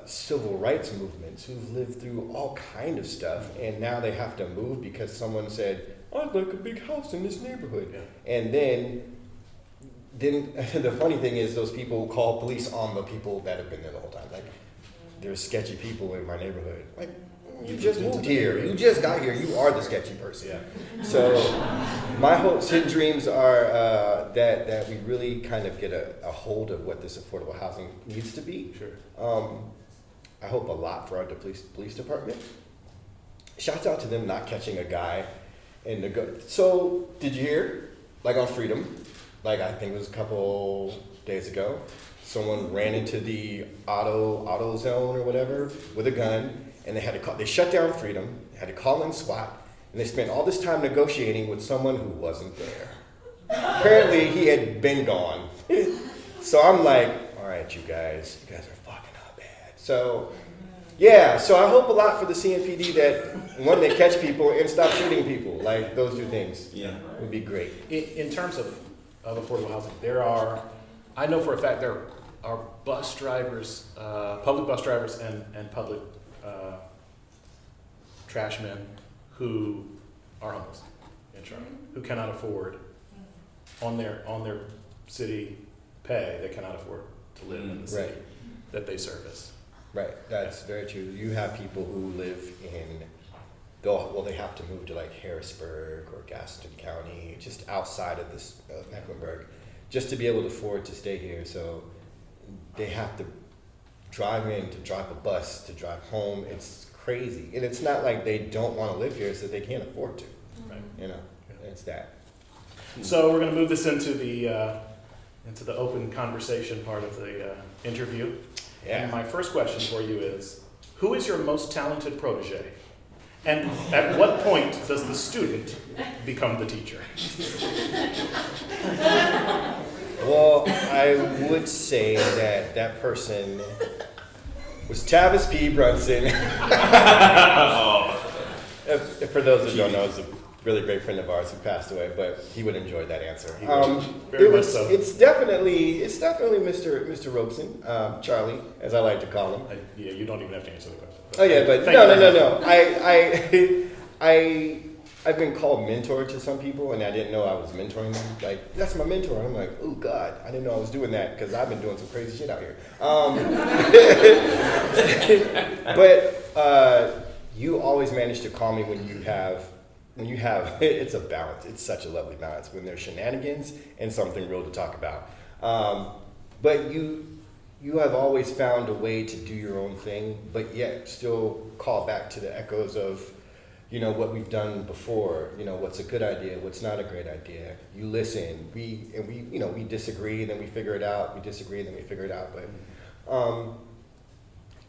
civil rights movements, who've lived through all kind of stuff, and now they have to move because someone said, I'd like a big house in this neighborhood. Yeah. And then the funny thing is those people call police on the people that have been there the whole time. Like, there's sketchy people in my neighborhood. Like, you just moved here. You just got here. You are the sketchy person. Yeah. So my hopes and dreams are that we really kind of get a hold of what this affordable housing needs to be. Sure. I hope a lot for our police department. Shouts out to them not catching a guy in the go. So did you hear? Like on Freedom, like I think it was a couple days ago, someone ran into the auto zone or whatever with a gun. And they shut down Freedom, had to call in SWAT, and they spent all this time negotiating with someone who wasn't there. Apparently, he had been gone. So I'm like, all right, you guys are fucking up bad. So, yeah, so I hope a lot for the CMPD that, one, they catch people and stop shooting people. Like, those two things would be great. In terms of affordable housing, I know for a fact there are bus drivers, public bus drivers and public trash men who are homeless in Charlotte, who cannot afford on their city pay, they cannot afford to live in the city that they service. Right, that's very true. You have people who live in, they have to move to like Harrisburg or Gaston County, just outside of this Mecklenburg, just to be able to afford to stay here. So they have to drive in, to drive a bus, to drive home. It's crazy. And it's not like they don't want to live here, it's that they can't afford to. Right. It's that. So we're going to move this into the open conversation part of the interview. Yeah. And my first question for you is, who is your most talented protege? And at what point does the student become the teacher? Well, I would say that person was Tavis P. Brunson. For those that don't know, it's a really great friend of ours who passed away, but he would enjoy that answer. Very much so. It's definitely Mr. Robson, Charlie, as I like to call him. Yeah, you don't even have to answer the question. Oh yeah, but Thank you. no. I've been called mentor to some people, and I didn't know I was mentoring them. Like, that's my mentor. And I'm like, oh God, I didn't know I was doing that because I've been doing some crazy shit out here. But you always manage to call me when you have it's a balance. It's such a lovely balance when there's shenanigans and something real to talk about. But you have always found a way to do your own thing, but yet still call back to the echoes of, what we've done before. What's a good idea, what's not a great idea. You listen. We disagree, and then we figure it out. We disagree, and then we figure it out. But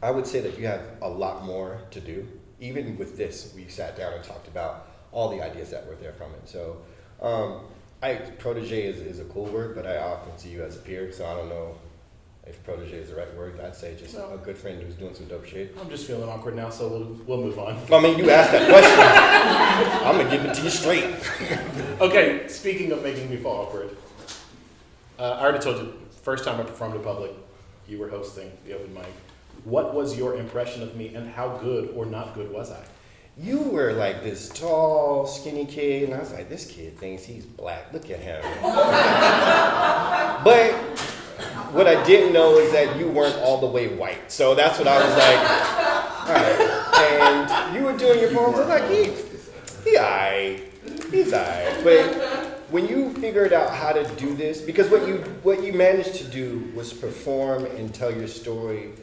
I would say that you have a lot more to do. Even with this, we sat down and talked about all the ideas that were there from it. So, protege is a cool word, but I often see you as a peer. So I don't know if protege is the right word. I'd say just a good friend who's doing some dope shit. I'm just feeling awkward now, so we'll move on. I mean, you asked that question. I'm gonna give it to you straight. Okay, speaking of making me feel awkward, I already told you, first time I performed in public, you were hosting the open mic. What was your impression of me, and how good or not good was I? You were like this tall, skinny kid, and I was like, this kid thinks he's black. Look at him. But what I didn't know is that you weren't all the way white. So that's what I was like, all right. And you were doing your poems, I was like, he's all right. He's all right. But when you figured out how to do this, because what you managed to do was perform and tell your story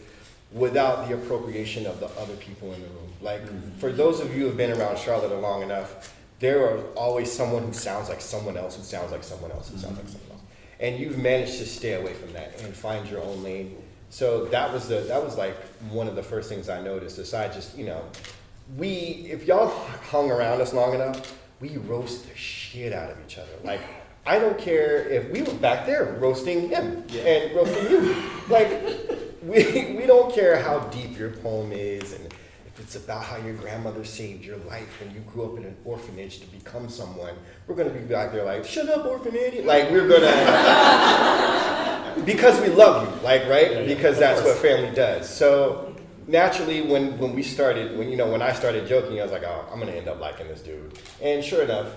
without the appropriation of the other people in the room. Like, for those of you who have been around Charlotte long enough, there are always someone who sounds like someone else, who sounds like someone else, who sounds like someone else. And you've managed to stay away from that and find your own lane. So that was like one of the first things I noticed, aside just, if y'all hung around us long enough, we roast the shit out of each other. Like, I don't care if we were back there roasting him and roasting you. Like, we don't care how deep your poem is, and if it's about how your grandmother saved your life and you grew up in an orphanage to become someone. We're gonna be back there like, shut up, orphan idiot. Like, we're gonna, because we love you, like, right? Yeah, because that's what family does. So naturally, when I started joking, I was like, oh, I'm gonna end up liking this dude. And sure enough,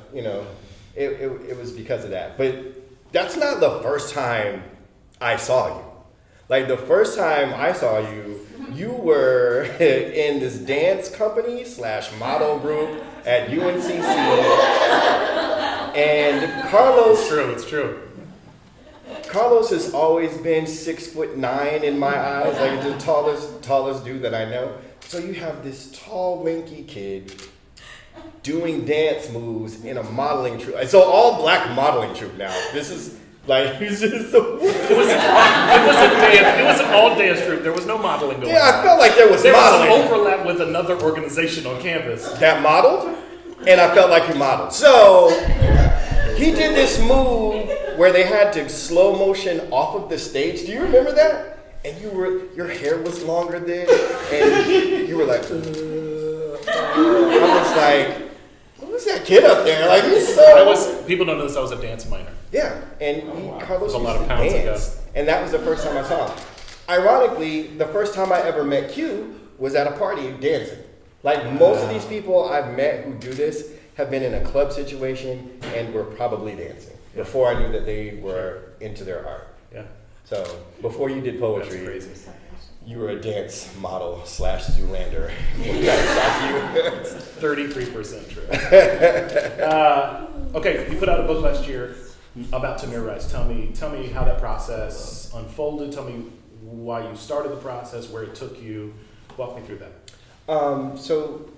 it was because of that. But that's not the first time I saw you. Like, the first time I saw you, you were in this dance company / model group at UNCC. And Carlos... It's true. Carlos has always been 6'9" in my eyes, like the tallest dude that I know. So you have this tall, lanky kid doing dance moves in a modeling troupe. So all black modeling troupe now. This is... Like, he's just so... It was an all dance troupe. There was no modeling going on. Yeah, I felt like there was modeling. There was some overlap with another organization on campus. That modeled, and I felt like he modeled. So, he did this move where they had to slow motion off of the stage. Do you remember that? And your hair was longer then, and you were like, I was like, who's that kid up there? Like, he's so... People don't know this, I was a dance minor. Yeah, and Carlos was a lot of pounds dance, and that was the first time I saw him. Ironically, the first time I ever met Q was at a party dancing. Like, most of these people I've met who do this have been in a club situation and were probably dancing before I knew that they were into their art. Yeah. So before you did poetry, that's crazy. You were a dance model / Zoolander. It's 33% true. Okay, you put out a book last year about Tamir Rice. Tell me how that process unfolded. Tell me why you started the process, where it took you. Walk me through that. So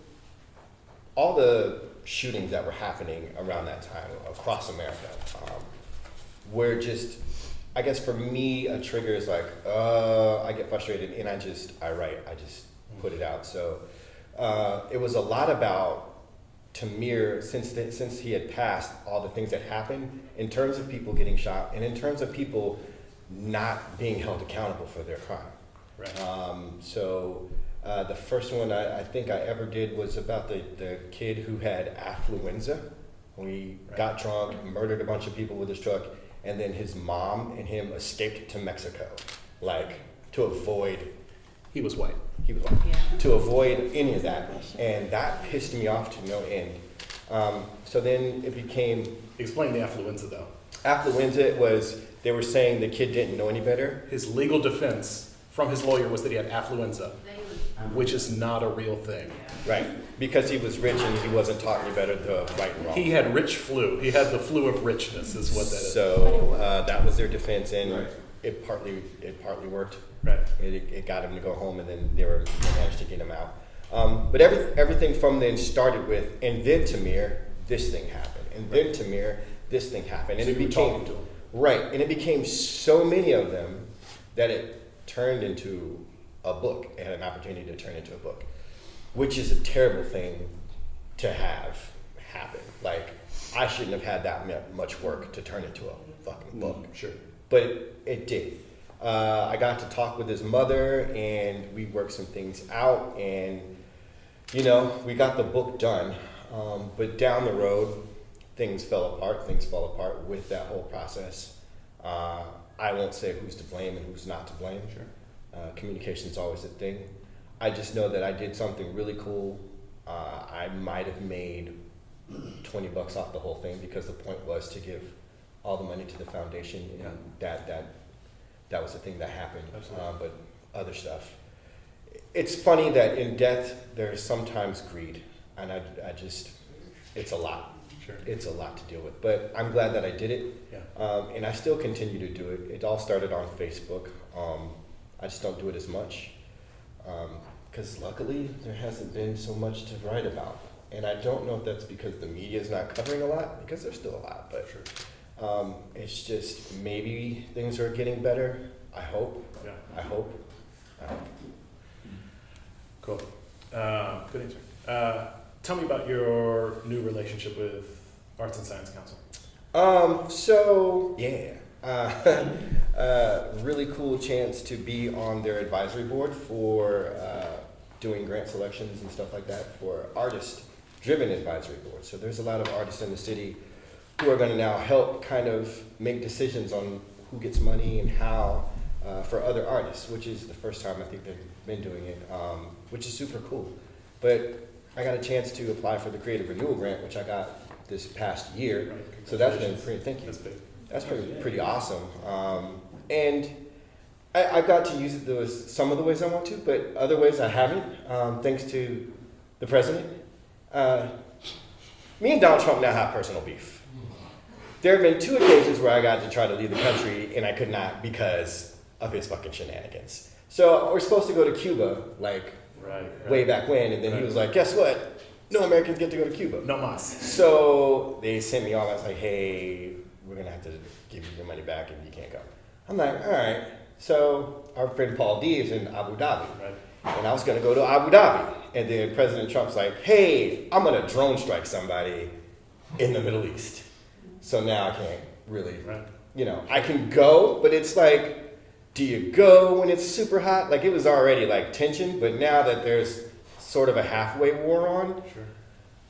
all the shootings that were happening around that time across America were just, I guess for me, a trigger is like, I get frustrated and I write, I just put it out. So it was a lot about Tamir, since he had passed, all the things that happened in terms of people getting shot and in terms of people not being held accountable for their crime. Right. So the first one I think I ever did was about the kid who had affluenza We got drunk, murdered a bunch of people with his truck, and then his mom and him escaped to Mexico, like to avoid. He was white. He was to avoid any of that, and that pissed me off to no end. So then it became Explain the affluenza, though. affluenza. Was they were saying the kid didn't know any better. His legal defense from his lawyer was that he had affluenza, which is not a real thing. Right, because he was rich and he wasn't taught any better the right and wrong. He had rich flu. He had the flu of richness, is what that is. So that was their defense, and Right. it partly worked. Right. It got him to go home, and then they managed to get him out. But everything from then started with, and then Tamir, this thing happened, and then Tamir, this thing happened, and So it you were became talking to him. right, and it became so many of them that it turned into a book. It had an opportunity to turn into a book, which is a terrible thing to have happen. Like, I shouldn't have had that much work to turn into a fucking book. Sure. But it did. I got to talk with his mother, and we worked some things out, and we got the book done. But down the road, things fell apart. Things fell apart with that whole process. I won't say who's to blame and who's not to blame. Sure. Communication's always a thing. I just know that I did something really cool. I might have made $20 off the whole thing, because the point was to give all the money to the foundation, and that was the thing that happened. But other stuff. It's funny that in death there's sometimes greed, and I just, it's a lot. Sure. It's a lot to deal with, but I'm glad that I did it. Yeah. And I still continue to do it. It all started on Facebook. I just don't do it as much, because luckily there hasn't been so much to write about. And I don't know if that's because the media is not covering a lot, because there's still a lot, but Sure. It's just maybe things are getting better. I hope. Yeah. I hope. Cool. Good answer. Tell me about your new relationship with Arts and Science Council. Really cool chance to be on their advisory board for doing grant selections and stuff like that for artist-driven advisory boards. So there's a lot of artists in the city who are going to now help kind of make decisions on who gets money and how for other artists, which is the first time I think they've been doing it, which is super cool. But I got a chance to apply for the Creative Renewal Grant, which I got this past year. Right. So that's been pretty, thank you. That's big. That's pretty awesome. And I've got to use it some of the ways I want to, but other ways I haven't, thanks to the president. Me and Donald Trump now have personal beef. There have been 2 occasions where I got to try to leave the country, and I could not because of his fucking shenanigans. So we're supposed to go to Cuba, like, way back when, and then he was like, guess what? No Americans get to go to Cuba. No mas. So they sent me on. I was like, hey, we're going to have to give you your money back and you can't go. I'm like, all right. So our friend Paul D is in Abu Dhabi. Right. And I was going to go to Abu Dhabi. And then President Trump's like, hey, I'm going to drone strike somebody in the Middle East. So now I can't really, I can go, but it's like, do you go when it's super hot? Like, it was already like tension, but now that there's sort of a halfway war on,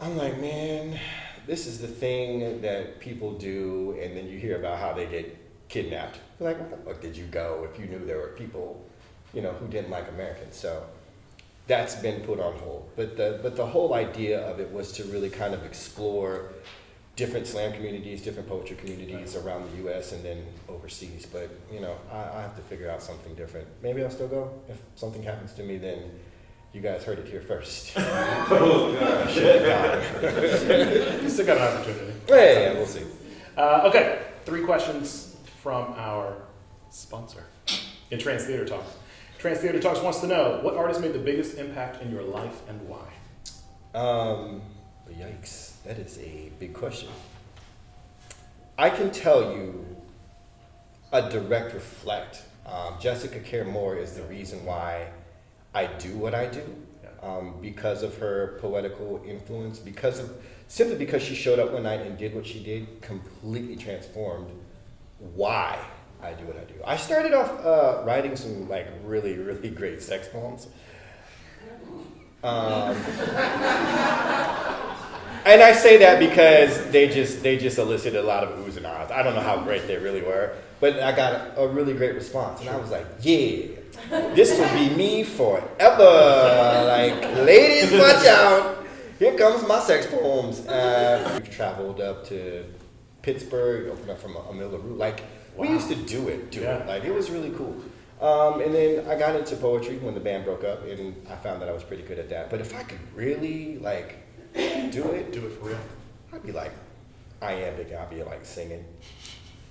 I'm like, man, this is the thing that people do, and then you hear about how they get kidnapped. You're like, where the fuck did you go if you knew there were people, who didn't like Americans? So that's been put on hold. But the whole idea of it was to really kind of explore different slam communities, different poetry communities around the U.S. and then overseas. But, I have to figure out something different. Maybe I'll still go. If something happens to me, then you guys heard it here first. Oh, God. You still got an opportunity. Yeah, we'll see. Okay, 3 questions from our sponsor in Trans Theater Talks. Trans Theater Talks wants to know, what artist made the biggest impact in your life and why? Yikes, that is a big question. I can tell you a direct reflect. Jessica Care Moore is the reason why I do what I do, because of her poetical influence, simply because she showed up one night and did what she did, completely why I do what I do. I started off writing some like really, really great sex poems. And I say that because they just elicited a lot of oohs and ahs. I don't know how great they really were, but I got a really great response, and I was like, yeah, this will be me forever. Like, ladies, watch out. Here comes my sex poems. We've traveled up to Pittsburgh, opened up from a Miller Root. Like, we used to do it. Like, it was really cool. And then I got into poetry when the band broke up, and I found that I was pretty good at that. But if I could really, like, do it for real. I'd be like iambic. I'd be like singing.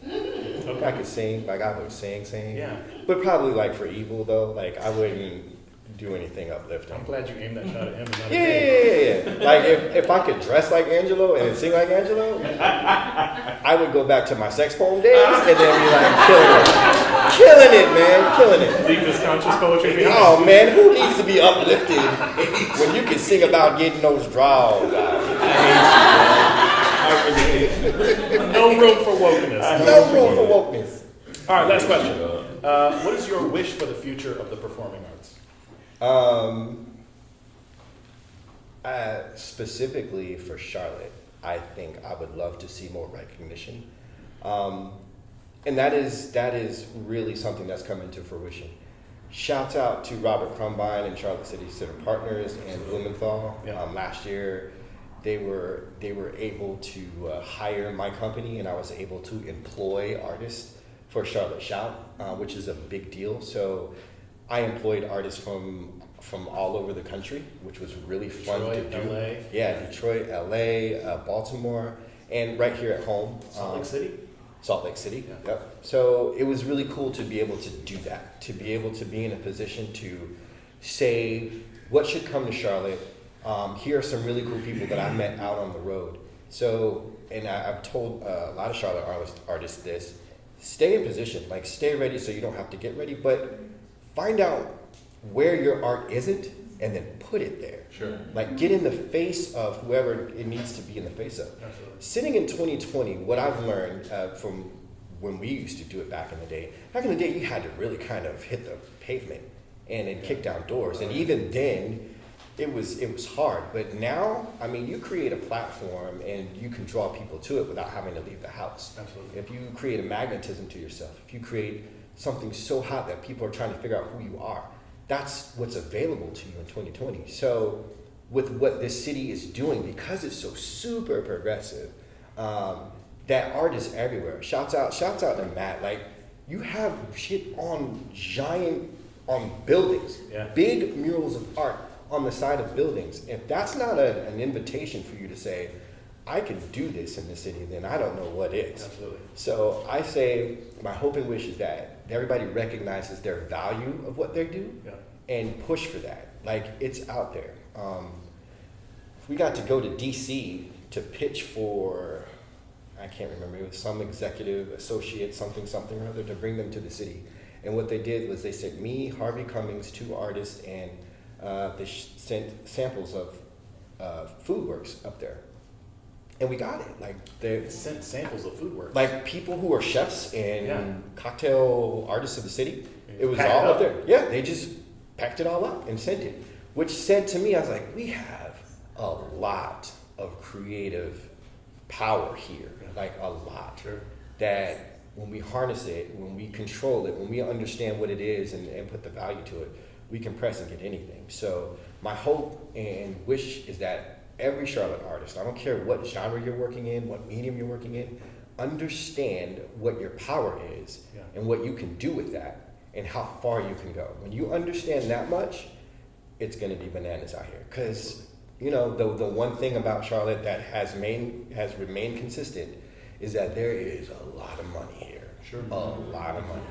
Okay. I could sing, like I would sing. Yeah. But probably like for evil though, like I wouldn't do anything uplifting. I'm glad you aimed that shot at him. And not at me. Yeah. Like if I could dress like Angelo and sing like Angelo, I would go back to my sex poem days and then be like killing it, man, killing it. Leave this conscious poetry behind. Oh man, who needs to be uplifted when you can sing about getting those draws out? No room for wokeness. No room for wokeness. All right, last question. What is your wish for the future of the performing arts? Specifically for Charlotte, I think I would love to see more recognition. And that is really something that's coming to fruition. Shouts out to Robert Crumbine and Charlotte City Center Partners and Blumenthal. Yeah. Last year, they were able to hire my company, and I was able to employ artists for Charlotte Shout, which is a big deal. So I employed artists from all over the country, which was really fun to do. LA. Yeah, Detroit, LA, Baltimore, and right here at home. Salt Lake City? Salt Lake City, Yeah. yep. So it was really cool to be able to do that, to be able to be in a position to say what should come to Charlotte. Here are some really cool people that I met out on the road. So, and I've told a lot of Charlotte artists this, stay in position, like stay ready so you don't have to get ready, but find out where your art isn't and then put it there. Sure. Like get in the face of whoever it needs to be in the face of. Absolutely. Sitting in 2020, what I've learned from when we used to do it back in the day you had to really kind of hit the pavement and then kick down doors. And even then, it was hard. But now, I mean, you create a platform and you can draw people to it without having to leave the house. Absolutely. If you create a magnetism to yourself, if you create something so hot that people are trying to figure out who you are, that's what's available to you in 2020. So with what this city is doing, because it's so super progressive, that art is everywhere. Shouts out to Matt. Like, you have shit on buildings, big murals of art on the side of buildings. If that's not an invitation for you to say, I can do this in the city, then I don't know what is. Absolutely. So I say, my hope and wish is that everybody recognizes their value of what they do and push for that. Like, it's out there. We got to go to DC to pitch for, I can't remember, it was some executive associate, something or other, to bring them to the city. And what they did was they sent me, Harvey Cummings, 2 artists, and they sent samples of food works up there. And we got it. Like, they sent samples of food work. Like people who are chefs and cocktail artists of the city. It was Packed all it up there. Yeah, they just packed it all up and sent it. Which said to me, I was like, we have a lot of creative power here. Like a lot. Sure. That when we harness it, when we control it, when we understand what it is and put the value to it, we can press and get anything. So my hope and wish is that every Charlotte artist, I don't care what genre you're working in, what medium you're working in, understand what your power is and what you can do with that and how far you can go. When you understand that much, it's going to be bananas out here. Because, you know, the one thing about Charlotte that has remained consistent is that there is a lot of money here. Sure. A lot of money.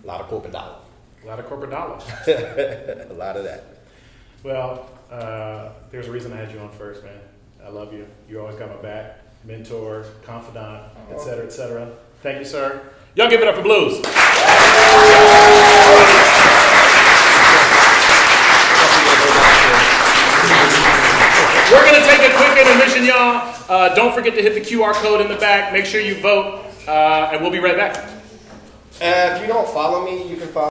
A lot of corporate dollar. A lot of corporate dollars. A lot of that. Well, there's a reason I had you on first, man. I love you. You always got my back. Mentor, confidant, et cetera, et cetera. Thank you, sir. Y'all give it up for Blues. We're going to take a quick intermission, y'all. Don't forget to hit the QR code in the back. Make sure you vote, and we'll be right back. If you don't follow me, you can follow.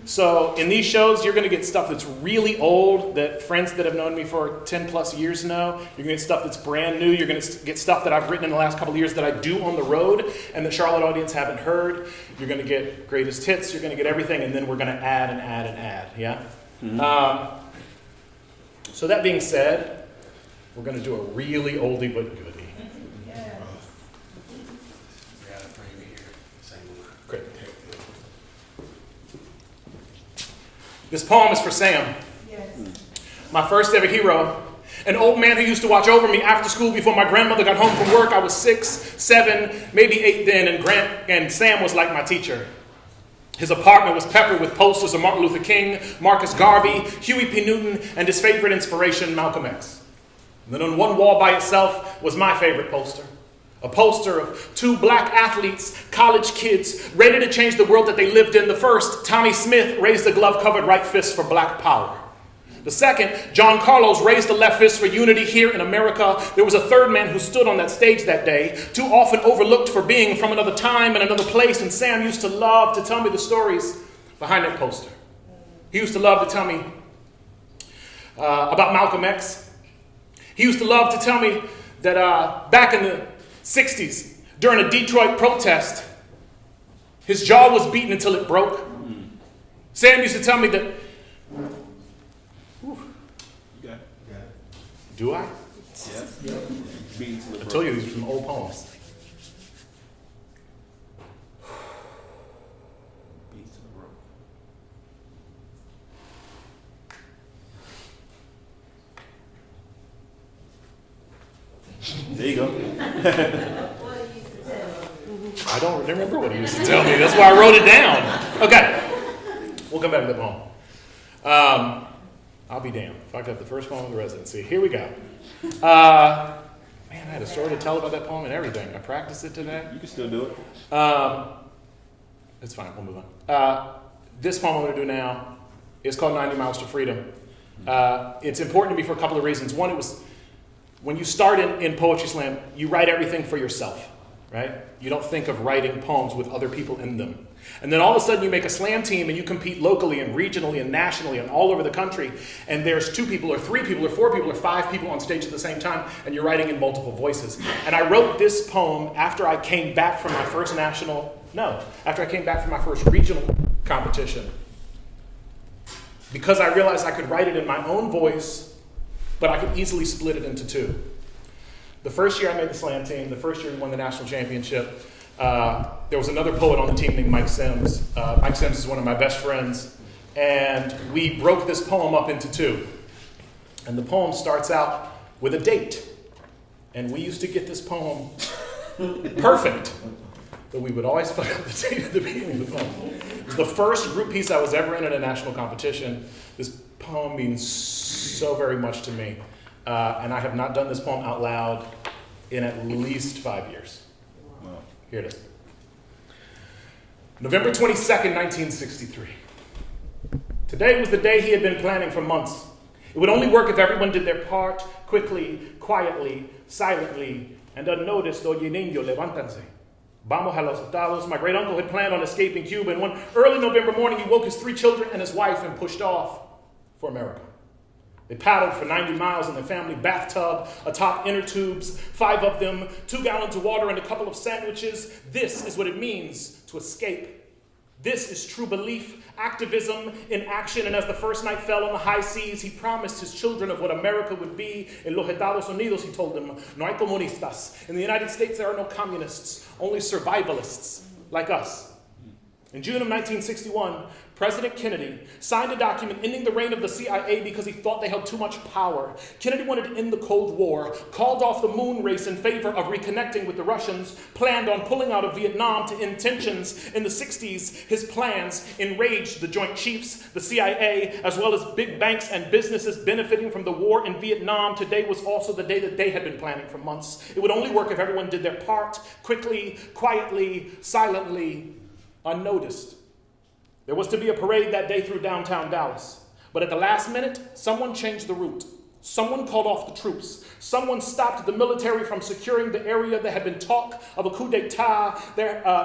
So in these shows, you're going to get stuff that's really old that friends that have known me for 10 plus years know. You're going to get stuff that's brand new. You're going to get stuff that I've written in the last couple of years that I do on the road and the Charlotte audience haven't heard. You're going to get greatest hits. You're going to get everything. And then we're going to add and add and add. Yeah? Mm-hmm. So that being said, we're going to do a really oldie but goodie. Great. This poem is for Sam. Yes. My first ever hero. An old man who used to watch over me after school before my grandmother got home from work. I was 6, 7, maybe 8 then, and Sam was like my teacher. His apartment was peppered with posters of Martin Luther King, Marcus Garvey, Huey P. Newton, and his favorite inspiration, Malcolm X. And then on one wall by itself was my favorite poster. A poster of 2 black athletes, college kids, ready to change the world that they lived in. The first, Tommy Smith, raised a glove-covered right fist for black power. The second, John Carlos, raised a left fist for unity here in America. There was a third man who stood on that stage that day, too often overlooked for being from another time and another place. And Sam used to love to tell me the stories behind that poster. He used to love to tell me about Malcolm X. He used to love to tell me that back in the 60s, during a Detroit protest, his jaw was beaten until it broke. Sam used to tell me that. Do I? Yeah. I told you these are some old poems. There you go. I don't remember what he used to tell me. That's why I wrote it down. Okay. We'll come back to the poem. I'll be damned. Fucked up the first poem of the residency. Here we go. Man, I had a story to tell about that poem and everything. I practiced it today. You can still do it. It's fine. We'll move on. This poem I'm going to do now is called 90 Miles to Freedom. It's important to me for a couple of reasons. One, it was when you start in Poetry Slam, you write everything for yourself, right? You don't think of writing poems with other people in them. And then all of a sudden you make a slam team and you compete locally and regionally and nationally and all over the country. And there's 2 people or 3 people or 4 people or 5 people on stage at the same time and you're writing in multiple voices. And I wrote this poem after I came back from my first after I came back from my first regional competition. Because I realized I could write it in my own voice, but I could easily split it into 2. The first year I made the slam team, the first year we won the national championship, there was another poet on the team named Mike Sims. Mike Sims is one of my best friends. And we broke this poem up into 2. And the poem starts out with a date. And we used to get this poem perfect. But we would always fuck up the date at the beginning of the poem. It was the first group piece I was ever in at a national competition. This poem means so very much to me. And I have not done this poem out loud in at least 5 years. Wow. Here it is. November 22nd, 1963. Today was the day he had been planning for months. It would only work if everyone did their part, quickly, quietly, silently, and unnoticed. Oye, niño, levántanse. Vamos a los Estados. My great uncle had planned on escaping Cuba, and one early November morning, he woke his 3 children and his wife and pushed off for America. They paddled for 90 miles in their family bathtub, atop inner tubes, 5 of them, 2 gallons of water and a couple of sandwiches. This is what it means to escape. This is true belief, activism in action. And as the first night fell on the high seas, he promised his children of what America would be. En los Estados Unidos, he told them, no hay comunistas. In the United States, there are no communists, only survivalists like us. In June of 1961, President Kennedy signed a document ending the reign of the CIA because he thought they held too much power. Kennedy wanted to end the Cold War, called off the moon race in favor of reconnecting with the Russians, planned on pulling out of Vietnam to end tensions. In the 60s, his plans enraged the Joint Chiefs, the CIA, as well as big banks and businesses benefiting from the war in Vietnam. Today was also the day that they had been planning for months. It would only work if everyone did their part, quickly, quietly, silently, unnoticed. There was to be a parade that day through downtown Dallas. But at the last minute, someone changed the route. Someone called off the troops. Someone stopped the military from securing the area. There had been talk of a coup d'etat.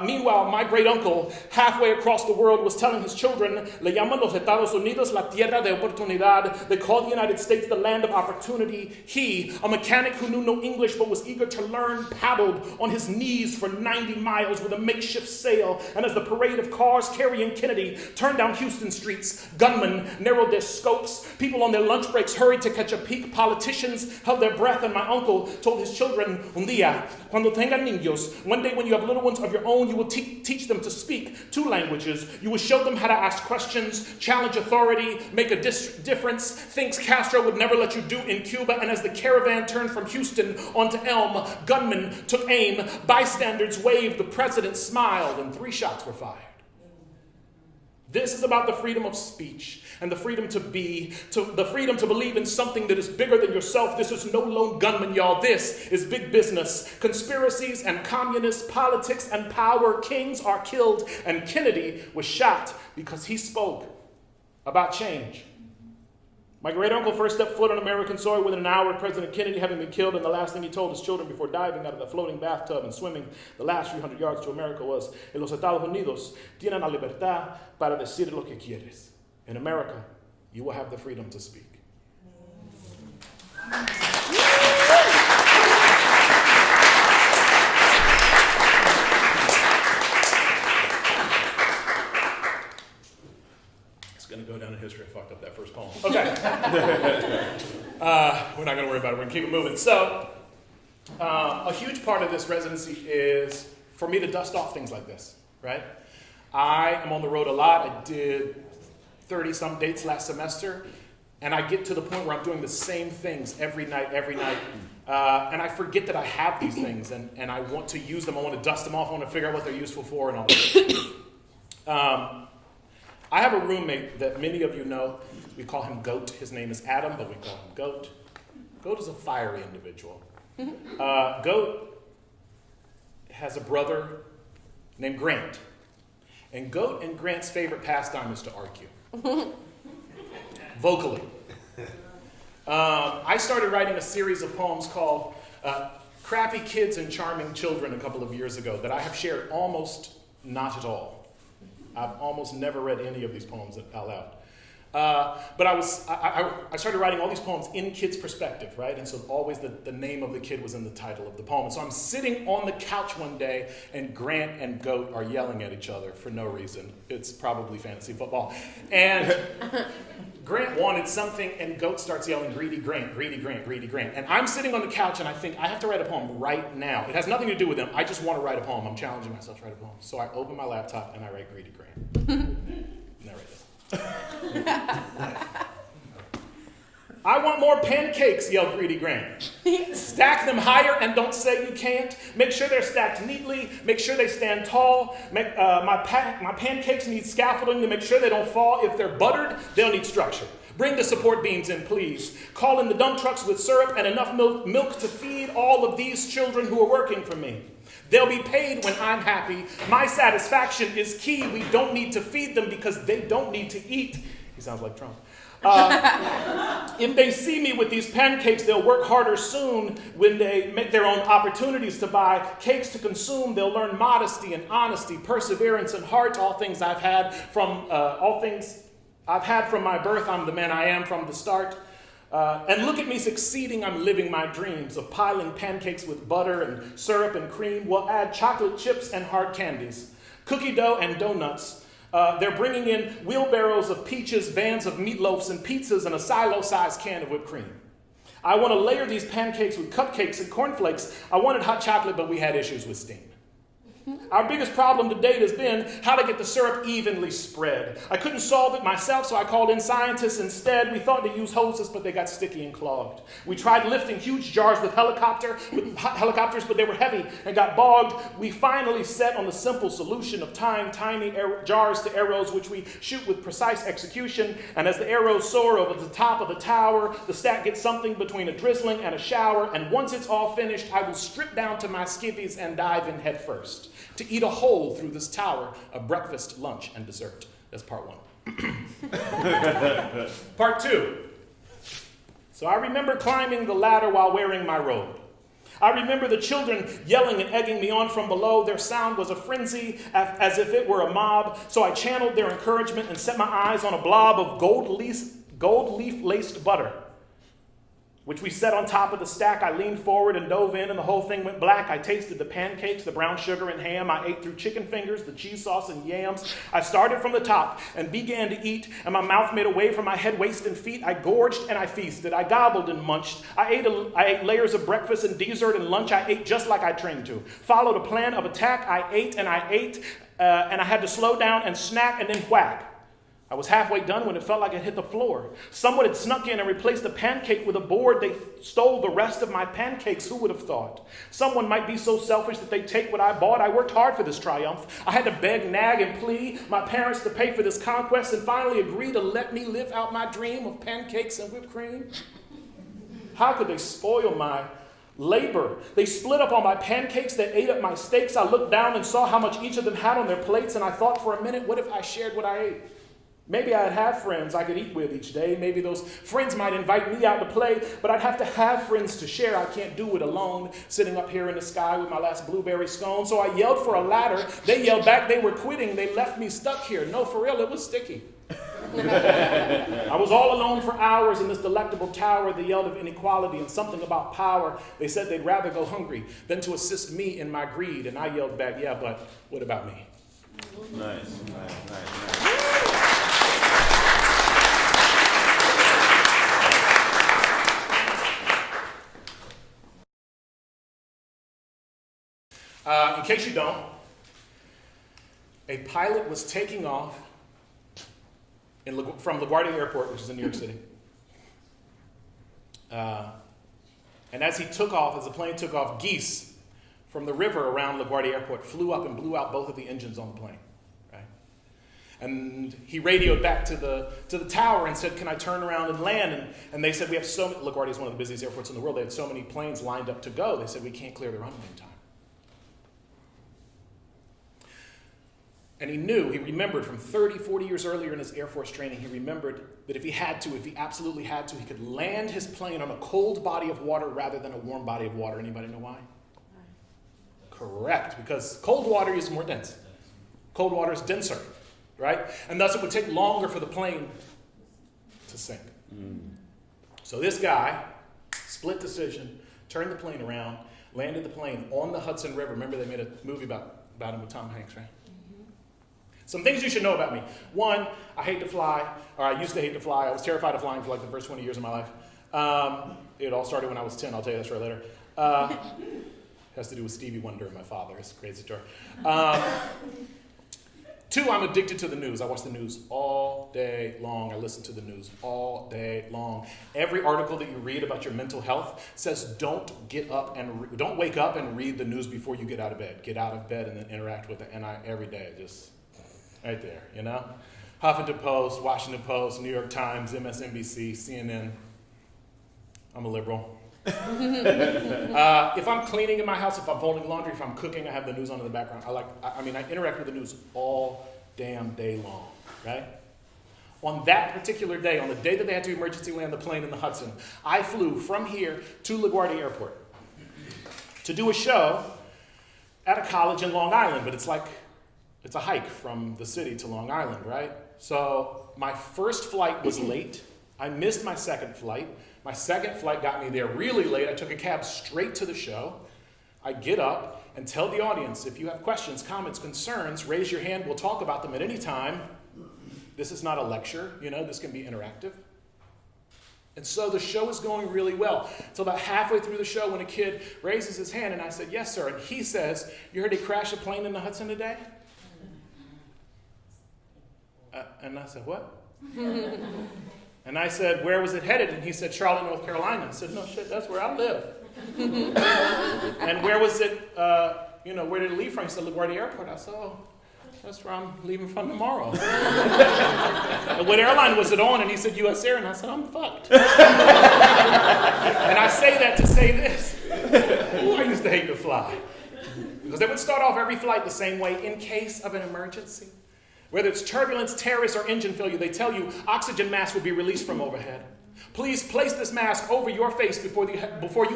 Meanwhile, my great uncle, halfway across the world, was telling his children, "Le llaman los Estados Unidos la tierra de oportunidad." They called the United States the land of opportunity. He, a mechanic who knew no English but was eager to learn, paddled on his knees for 90 miles with a makeshift sail. And as the parade of cars carrying Kennedy turned down Houston streets, gunmen narrowed their scopes. People on their lunch breaks hurried to catch a peek. Politicians held their breath, and my uncle told his children, "Un día, cuando tengan niños," one day when you have little ones of your own, you will teach them to speak 2 languages. You will show them how to ask questions, challenge authority, make a difference, things Castro would never let you do in Cuba. And as the caravan turned from Houston onto Elm, gunmen took aim, bystanders waved, the president smiled, and 3 shots were fired. This is about the freedom of speech and the freedom to be, the freedom to believe in something that is bigger than yourself. This is no lone gunman, y'all. This is big business. Conspiracies and communists, politics and power. Kings are killed, and Kennedy was shot because he spoke about change. My great-uncle first stepped foot on American soil within an hour of President Kennedy having been killed, and the last thing he told his children before diving out of the floating bathtub and swimming the last few hundred yards to America was, "En los Estados Unidos tienen la libertad para decir lo que quieres." In America, you will have the freedom to speak. Going to go down in history. I fucked up that first poem. Okay. We're not going to worry about it. We're going to keep it moving. So, a huge part of this residency is for me to dust off things like this, right? I am on the road a lot. I did 30-some dates last semester, and I get to the point where I'm doing the same things every night, and I forget that I have these things, and I want to use them. I want to dust them off. I want to figure out what they're useful for and all that. I have a roommate that many of you know. We call him Goat. His name is Adam, but we call him Goat. Goat is a fiery individual. Goat has a brother named Grant. And Goat and Grant's favorite pastime is to argue. Vocally. I started writing a series of poems called Crappy Kids and Charming Children a couple of years ago that I have shared almost not at all. I've almost never read any of these poems out loud. But I started writing all these poems in kids' perspective, right? And so always the name of the kid was in the title of the poem. And so I'm sitting on the couch one day, and Grant and Goat are yelling at each other for no reason. It's probably fantasy football. And Grant wanted something, and Goat starts yelling, "Greedy Grant, greedy Grant, greedy Grant." And I'm sitting on the couch, and I think, I have to write a poem right now. It has nothing to do with them. I just want to write a poem. I'm challenging myself to write a poem. So I open my laptop, and I write "Greedy Grant." And I write this. "I want more pancakes," yelled Greedy Grant. "Stack them higher and don't say you can't. Make sure they're stacked neatly. Make sure they stand tall. My pancakes need scaffolding to make sure they don't fall. If they're buttered, they'll need structure. Bring the support beams in, please. Call in the dump trucks with syrup and enough milk to feed all of these children who are working for me. They'll be paid when I'm happy. My satisfaction is key. We don't need to feed them because they don't need to eat." He sounds like Trump. "If they see me with these pancakes, they'll work harder soon. When they make their own opportunities to buy cakes to consume, they'll learn modesty and honesty, perseverance and heart, all things I've had from my birth. I'm the man I am from the start. And look at me succeeding. I'm living my dreams of piling pancakes with butter and syrup and cream. We'll add chocolate chips and hard candies, cookie dough and donuts. They're bringing in wheelbarrows of peaches, vans of meatloafs and pizzas, and a silo-sized can of whipped cream. I want to layer these pancakes with cupcakes and cornflakes. I wanted hot chocolate, but we had issues with steam. Our biggest problem to date has been how to get the syrup evenly spread. I couldn't solve it myself, so I called in scientists instead. We thought to use hoses, but they got sticky and clogged. We tried lifting huge jars with helicopters, but they were heavy and got bogged. We finally set on the simple solution of tying tiny jars to arrows, which we shoot with precise execution. And as the arrows soar over the top of the tower, the stack gets something between a drizzling and a shower. And once it's all finished, I will strip down to my skivvies and dive in head first to eat a hole through this tower of breakfast, lunch, and dessert. That's part one. Part two. So I remember climbing the ladder while wearing my robe. I remember the children yelling and egging me on from below. Their sound was a frenzy, as if it were a mob. So I channeled their encouragement and set my eyes on a blob of gold leaf laced butter, which we set on top of the stack. I leaned forward and dove in, and the whole thing went black. I tasted the pancakes, the brown sugar and ham. I ate through chicken fingers, the cheese sauce and yams. I started from the top and began to eat, and my mouth made a way from my head, waist, and feet. I gorged and I feasted. I gobbled and munched. I ate layers of breakfast and dessert and lunch. I ate just like I trained to. Followed a plan of attack. I ate, and I had to slow down and snack and then whack. I was halfway done when it felt like it hit the floor. Someone had snuck in and replaced the pancake with a board. They stole the rest of my pancakes. Who would have thought? Someone might be so selfish that they take what I bought. I worked hard for this triumph. I had to beg, nag, and plead my parents to pay for this conquest and finally agree to let me live out my dream of pancakes and whipped cream. How could they spoil my labor? They split up all my pancakes. They ate up my steaks. I looked down and saw how much each of them had on their plates, and I thought for a minute, what if I shared what I ate? Maybe I'd have friends I could eat with each day. Maybe those friends might invite me out to play, but I'd have to have friends to share. I can't do it alone, sitting up here in the sky with my last blueberry scone. So I yelled for a ladder. They yelled back they were quitting. They left me stuck here. No, for real, it was sticky. I was all alone for hours in this delectable tower. They yelled of inequality and something about power. They said they'd rather go hungry than to assist me in my greed. And I yelled back, yeah, but what about me? Nice. In case you don't, a pilot was taking off from LaGuardia Airport, which is in New York City. And as the plane took off, geese from the river around LaGuardia Airport flew up and blew out both of the engines on the plane. Right? And he radioed back to the tower and said, "Can I turn around and land?" And they said, "We have so many." LaGuardia is one of the busiest airports in the world. They had so many planes lined up to go. They said, "We can't clear the runway in time." And he remembered from 30, 40 years earlier in his Air Force training, he remembered that if he absolutely had to, he could land his plane on a cold body of water rather than a warm body of water. Anybody know why? Correct, because cold water is more dense. Cold water is denser, right? And thus it would take longer for the plane to sink. So this guy, split decision, turned the plane around, landed the plane on the Hudson River. Remember they made a movie about him with Tom Hanks, right? Some things you should know about me. One, I hate to fly, or I used to hate to fly. I was terrified of flying for like the first 20 years of my life. It all started when I was 10. I'll tell you that story later. Has to do with Stevie Wonder and my father. It's a crazy story. Two, I'm addicted to the news. I watch the news all day long. I listen to the news all day long. Every article that you read about your mental health says don't wake up and read the news before you get out of bed. Get out of bed and then interact with it. And every day, just right there, you know? Huffington Post, Washington Post, New York Times, MSNBC, CNN. I'm a liberal. If I'm cleaning in my house, if I'm folding laundry, if I'm cooking, I have the news on in the background. I interact with the news all damn day long, right? On that particular day, on the day that they had to emergency land the plane in the Hudson, I flew from here to LaGuardia Airport to do a show at a college in Long Island, but it's a hike from the city to Long Island, right? So my first flight was late. I missed my second flight. My second flight got me there really late. I took a cab straight to the show. I get up and tell the audience, if you have questions, comments, concerns, raise your hand. We'll talk about them at any time. This is not a lecture, this can be interactive. And so the show is going really well. So about halfway through the show when a kid raises his hand and I said, "Yes, sir." And he says, "You heard he crashed a plane in the Hudson today?" And I said, "What?" And I said, "Where was it headed?" And he said, "Charlotte, North Carolina." I said, "No shit, that's where I live." And where was it, where did it leave from? He said, LaGuardia Airport. I said, "Oh, that's where I'm leaving from tomorrow." And what airline was it on? And he said, US Air. And I said, "I'm fucked." And I say that to say this. Ooh, I used to hate to fly. Because they would start off every flight the same way, in case of an emergency. Whether it's turbulence, terrorists, or engine failure, they tell you oxygen masks will be released from overhead. Please place this mask over your face before you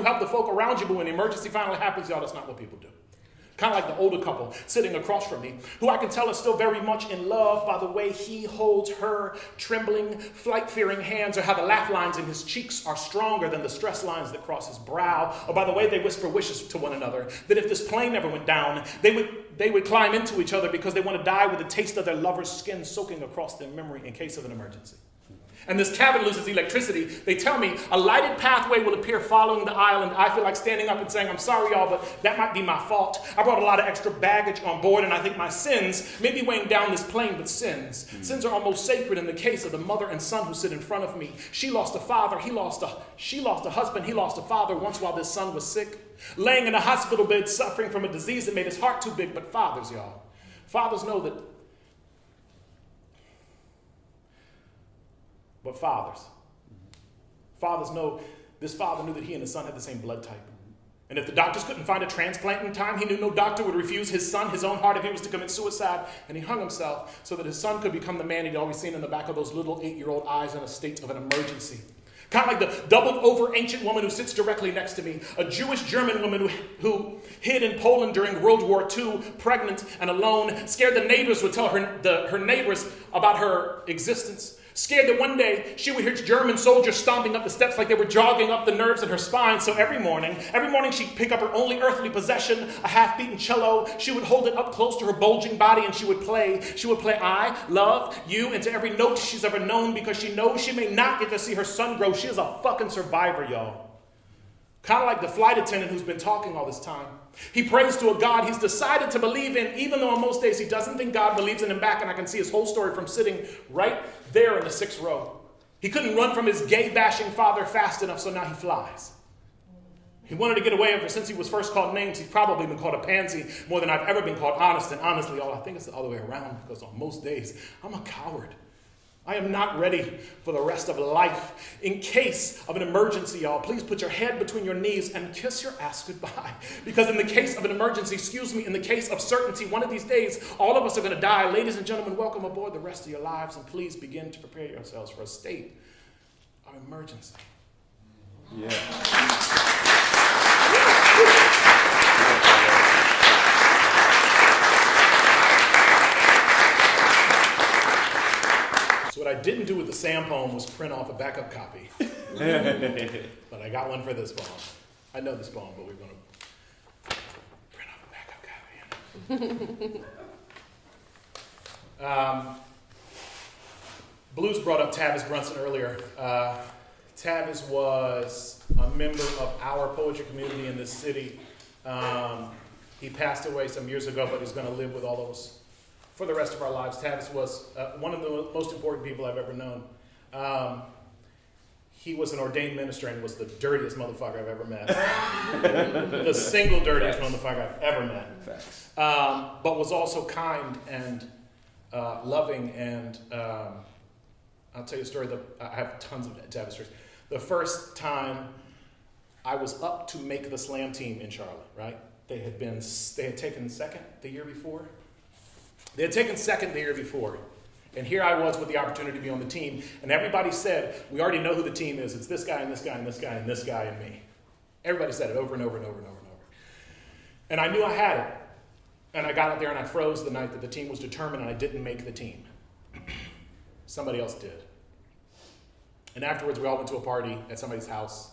help the folk around you, but when the emergency finally happens, y'all, that's not what people do. Kind of like the older couple sitting across from me, who I can tell is still very much in love by the way he holds her trembling, flight-fearing hands, or how the laugh lines in his cheeks are stronger than the stress lines that cross his brow, or by the way they whisper wishes to one another, that if this plane never went down, they would climb into each other because they want to die with the taste of their lover's skin soaking across their memory in case of an emergency. And this cabin loses electricity. They tell me a lighted pathway will appear following the aisle, and I feel like standing up and saying, I'm sorry, y'all, but that might be my fault. I brought a lot of extra baggage on board, and I think my sins may be weighing down this plane, but sins. Sins are almost sacred in the case of the mother and son who sit in front of me. She lost a father, she lost a husband, he lost a father once while this son was sick, laying in a hospital bed suffering from a disease that made his heart too big. But fathers, y'all, fathers know that. But fathers know, this father knew that he and his son had the same blood type. And if the doctors couldn't find a transplant in time, he knew no doctor would refuse his son his own heart if he was to commit suicide. And he hung himself so that his son could become the man he'd always seen in the back of those little 8-year-old eyes in a state of an emergency. Kind of like the doubled over ancient woman who sits directly next to me, a Jewish German woman who hid in Poland during World War II, pregnant and alone, scared the neighbors would tell her neighbors about her existence. Scared that one day she would hear German soldiers stomping up the steps like they were jogging up the nerves in her spine. So every morning she'd pick up her only earthly possession, a half-beaten cello. She would hold it up close to her bulging body and she would play. She would play I love you into every note she's ever known because she knows she may not get to see her son grow. She is a fucking survivor, y'all. Kind of like the flight attendant who's been talking all this time. He prays to a God he's decided to believe in, even though on most days he doesn't think God believes in him back, and I can see his whole story from sitting right there in the 6th row. He couldn't run from his gay-bashing father fast enough, so now he flies. He wanted to get away ever since he was first called names. He's probably been called a pansy more than I've ever been called honest, and honestly, I think it's the other way around, because on most days, I'm a coward. I am not ready for the rest of life. In case of an emergency, y'all, please put your head between your knees and kiss your ass goodbye. Because in the case of an emergency, in the case of certainty, one of these days, all of us are going to die. Ladies and gentlemen, welcome aboard the rest of your lives, and please begin to prepare yourselves for a state of emergency. Yeah. So what I didn't do with the Sam poem was print off a backup copy. But I got one for this poem. I know this poem, but we're going to print off a backup copy. Blues brought up Tavis Brunson earlier. Tavis was a member of our poetry community in this city. He passed away some years ago, but he's going to live with all of us for the rest of our lives. Tavis was one of the most important people I've ever known. He was an ordained minister and was the dirtiest motherfucker I've ever met. The single dirtiest motherfucker I've ever met. Facts. But was also kind and loving. And I'll tell you a story. I have tons of Tavis stories. The first time I was up to make the slam team in Charlotte, right? They had taken second the year before. They had taken second the year before. And here I was with the opportunity to be on the team. And everybody said, we already know who the team is. It's this guy and this guy and this guy and this guy and me. Everybody said it over and over and over and over and over. And I knew I had it. And I got out there and I froze the night that the team was determined and I didn't make the team. Somebody else did. And afterwards we all went to a party at somebody's house.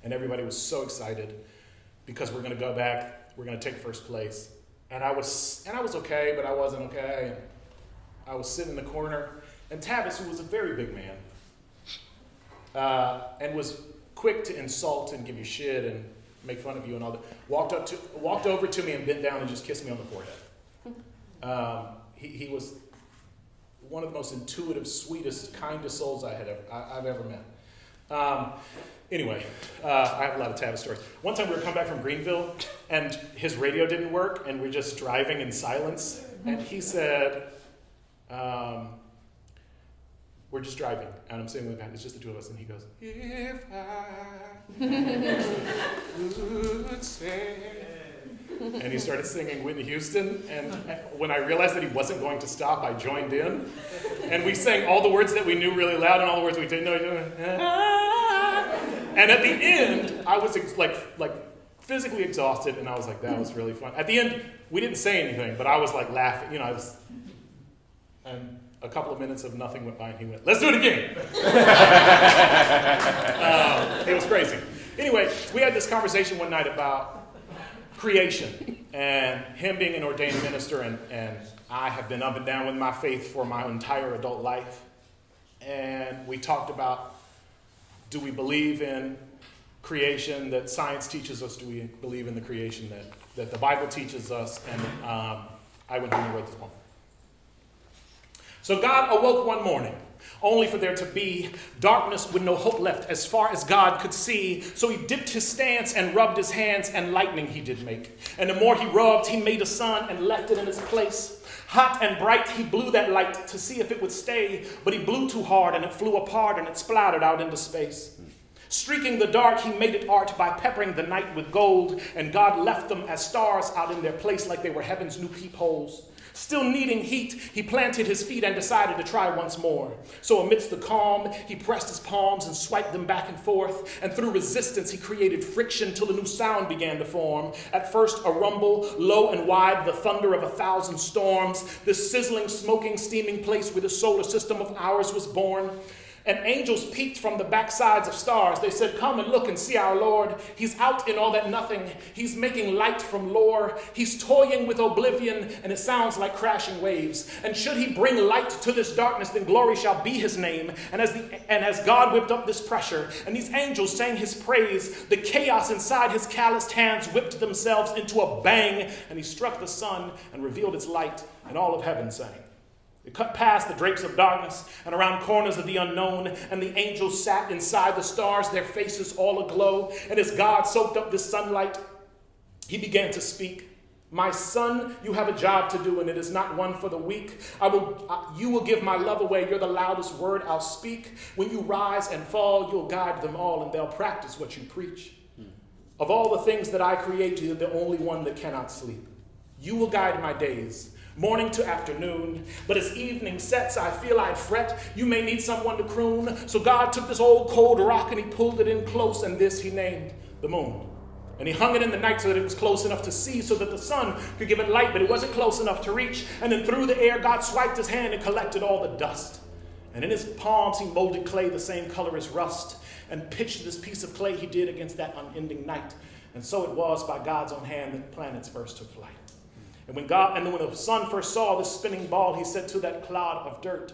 And everybody was so excited because we're going to go back. We're going to take first place. And I was okay, but I wasn't okay. And I was sitting in the corner, and Tavis, who was a very big man, and was quick to insult and give you shit and make fun of you and all that, walked over to me and bent down and just kissed me on the forehead. He was one of the most intuitive, sweetest, kindest souls I've ever met. Anyway, I have a lot of Tavis stories. One time we were coming back from Greenville, and his radio didn't work, and we're just driving in silence. And he said, we're just driving, and I'm sitting with him, it's just the two of us, and he goes, if I could say... And he started singing Whitney Houston, and when I realized that he wasn't going to stop, I joined in. And we sang all the words that we knew really loud, and all the words we didn't know. And at the end, I was like physically exhausted, and I was like, that was really fun. At the end, we didn't say anything, but I was like laughing. You know, and a couple of minutes of nothing went by, and he went, let's do it again. It was crazy. Anyway, we had this conversation one night about creation, and him being an ordained minister, and I have been up and down with my faith for my entire adult life. And we talked about, do we believe in creation that science teaches us? Do we believe in the creation that the Bible teaches us? And I went home and wrote this poem. So God awoke one morning, only for there to be darkness with no hope left as far as God could see. So he dipped his stance and rubbed his hands, and lightning he did make. And the more he rubbed, he made a sun and left it in its place. Hot and bright, he blew that light to see if it would stay, but he blew too hard and it flew apart and it splattered out into space. Streaking the dark, he made it art by peppering the night with gold, and God left them as stars out in their place like they were heaven's new peepholes. Still needing heat, he planted his feet and decided to try once more. So amidst the calm, he pressed his palms and swiped them back and forth, and through resistance he created friction till a new sound began to form. At first a rumble, low and wide, the thunder of 1,000 storms, this sizzling, smoking, steaming place where the solar system of ours was born. And angels peeked from the backsides of stars. They said, come and look and see our Lord. He's out in all that nothing. He's making light from lore. He's toying with oblivion, and it sounds like crashing waves. And should he bring light to this darkness, then glory shall be his name. And as God whipped up this pressure, and these angels sang his praise, the chaos inside his calloused hands whipped themselves into a bang, and he struck the sun and revealed its light, and all of heaven sang. It cut past the drapes of darkness and around corners of the unknown, and the angels sat inside the stars, their faces all aglow. And as God soaked up this sunlight, he began to speak. My son, you have a job to do, and it is not one for the weak. You will give my love away. You're the loudest word I'll speak. When you rise and fall, you'll guide them all, and they'll practice what you preach. Of all the things that I create, you're the only one that cannot sleep. You will guide my days, morning to afternoon, but as evening sets, I feel I'd fret. You may need someone to croon. So God took this old cold rock and he pulled it in close, and this he named the moon. And he hung it in the night so that it was close enough to see, so that the sun could give it light, but it wasn't close enough to reach. And then through the air, God swiped his hand and collected all the dust. And in his palms, he molded clay the same color as rust, and pitched this piece of clay he did against that unending night. And so it was by God's own hand that planets first took flight. And when the sun first saw this spinning ball, he said to that cloud of dirt,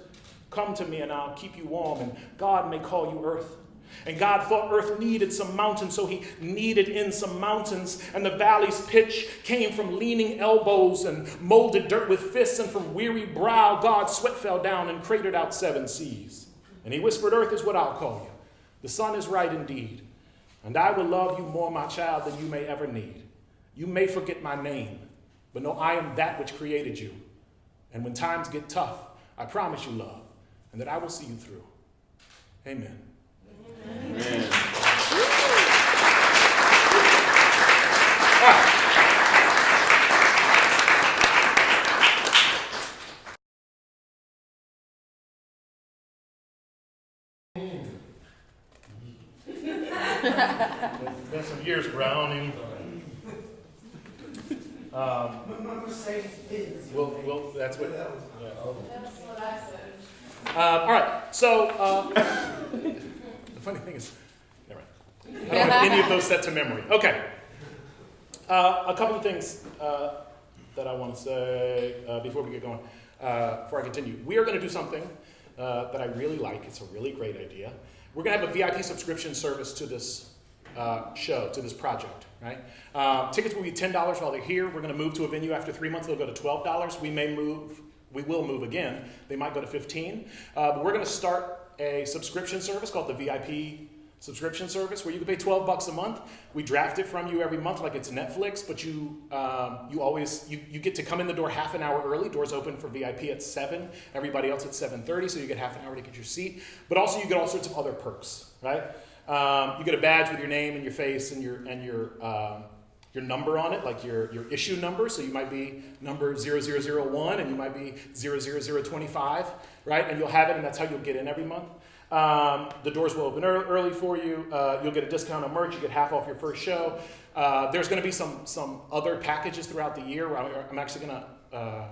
come to me and I'll keep you warm, and God may call you earth. And God thought earth needed some mountains, so he kneaded in some mountains, and the valley's pitch came from leaning elbows and molded dirt with fists, and from weary brow God's sweat fell down and cratered out 7 seas. And he whispered, earth is what I'll call you. The sun is right indeed, and I will love you more, my child, than you may ever need. You may forget my name, but no, I am that which created you. And when times get tough, I promise you love, and that I will see you through. Amen. Amen. It's been some years, Browning. Well, that's what. Yeah. That's what I said. All right. So the funny thing is, never mind. I don't have any of those set to memory. Okay. A couple of things that I want to say before we get going. Before I continue, we are going to do something that I really like. It's a really great idea. We're going to have a VIP subscription service to this show, to this project, right? Tickets will be $10 while they're here. We're going to move to a venue after 3 months. They'll go to $12. We will move again. They might go to $15. But we're going to start a subscription service called the VIP subscription service, where you can pay $12 a month. We draft it from you every month like it's Netflix, but you get to come in the door half an hour early. Doors open for VIP at 7. Everybody else at 7:30, so you get half an hour to get your seat. But also you get all sorts of other perks, right? You get a badge with your name and your face and your number on it, like your issue number. So you might be number 0001 and you might be 00025, right? And you'll have it, and that's how you'll get in every month. The doors will open early for you. You'll get a discount on merch. You get half off your first show. There's going to be some other packages throughout the year. I'm actually going to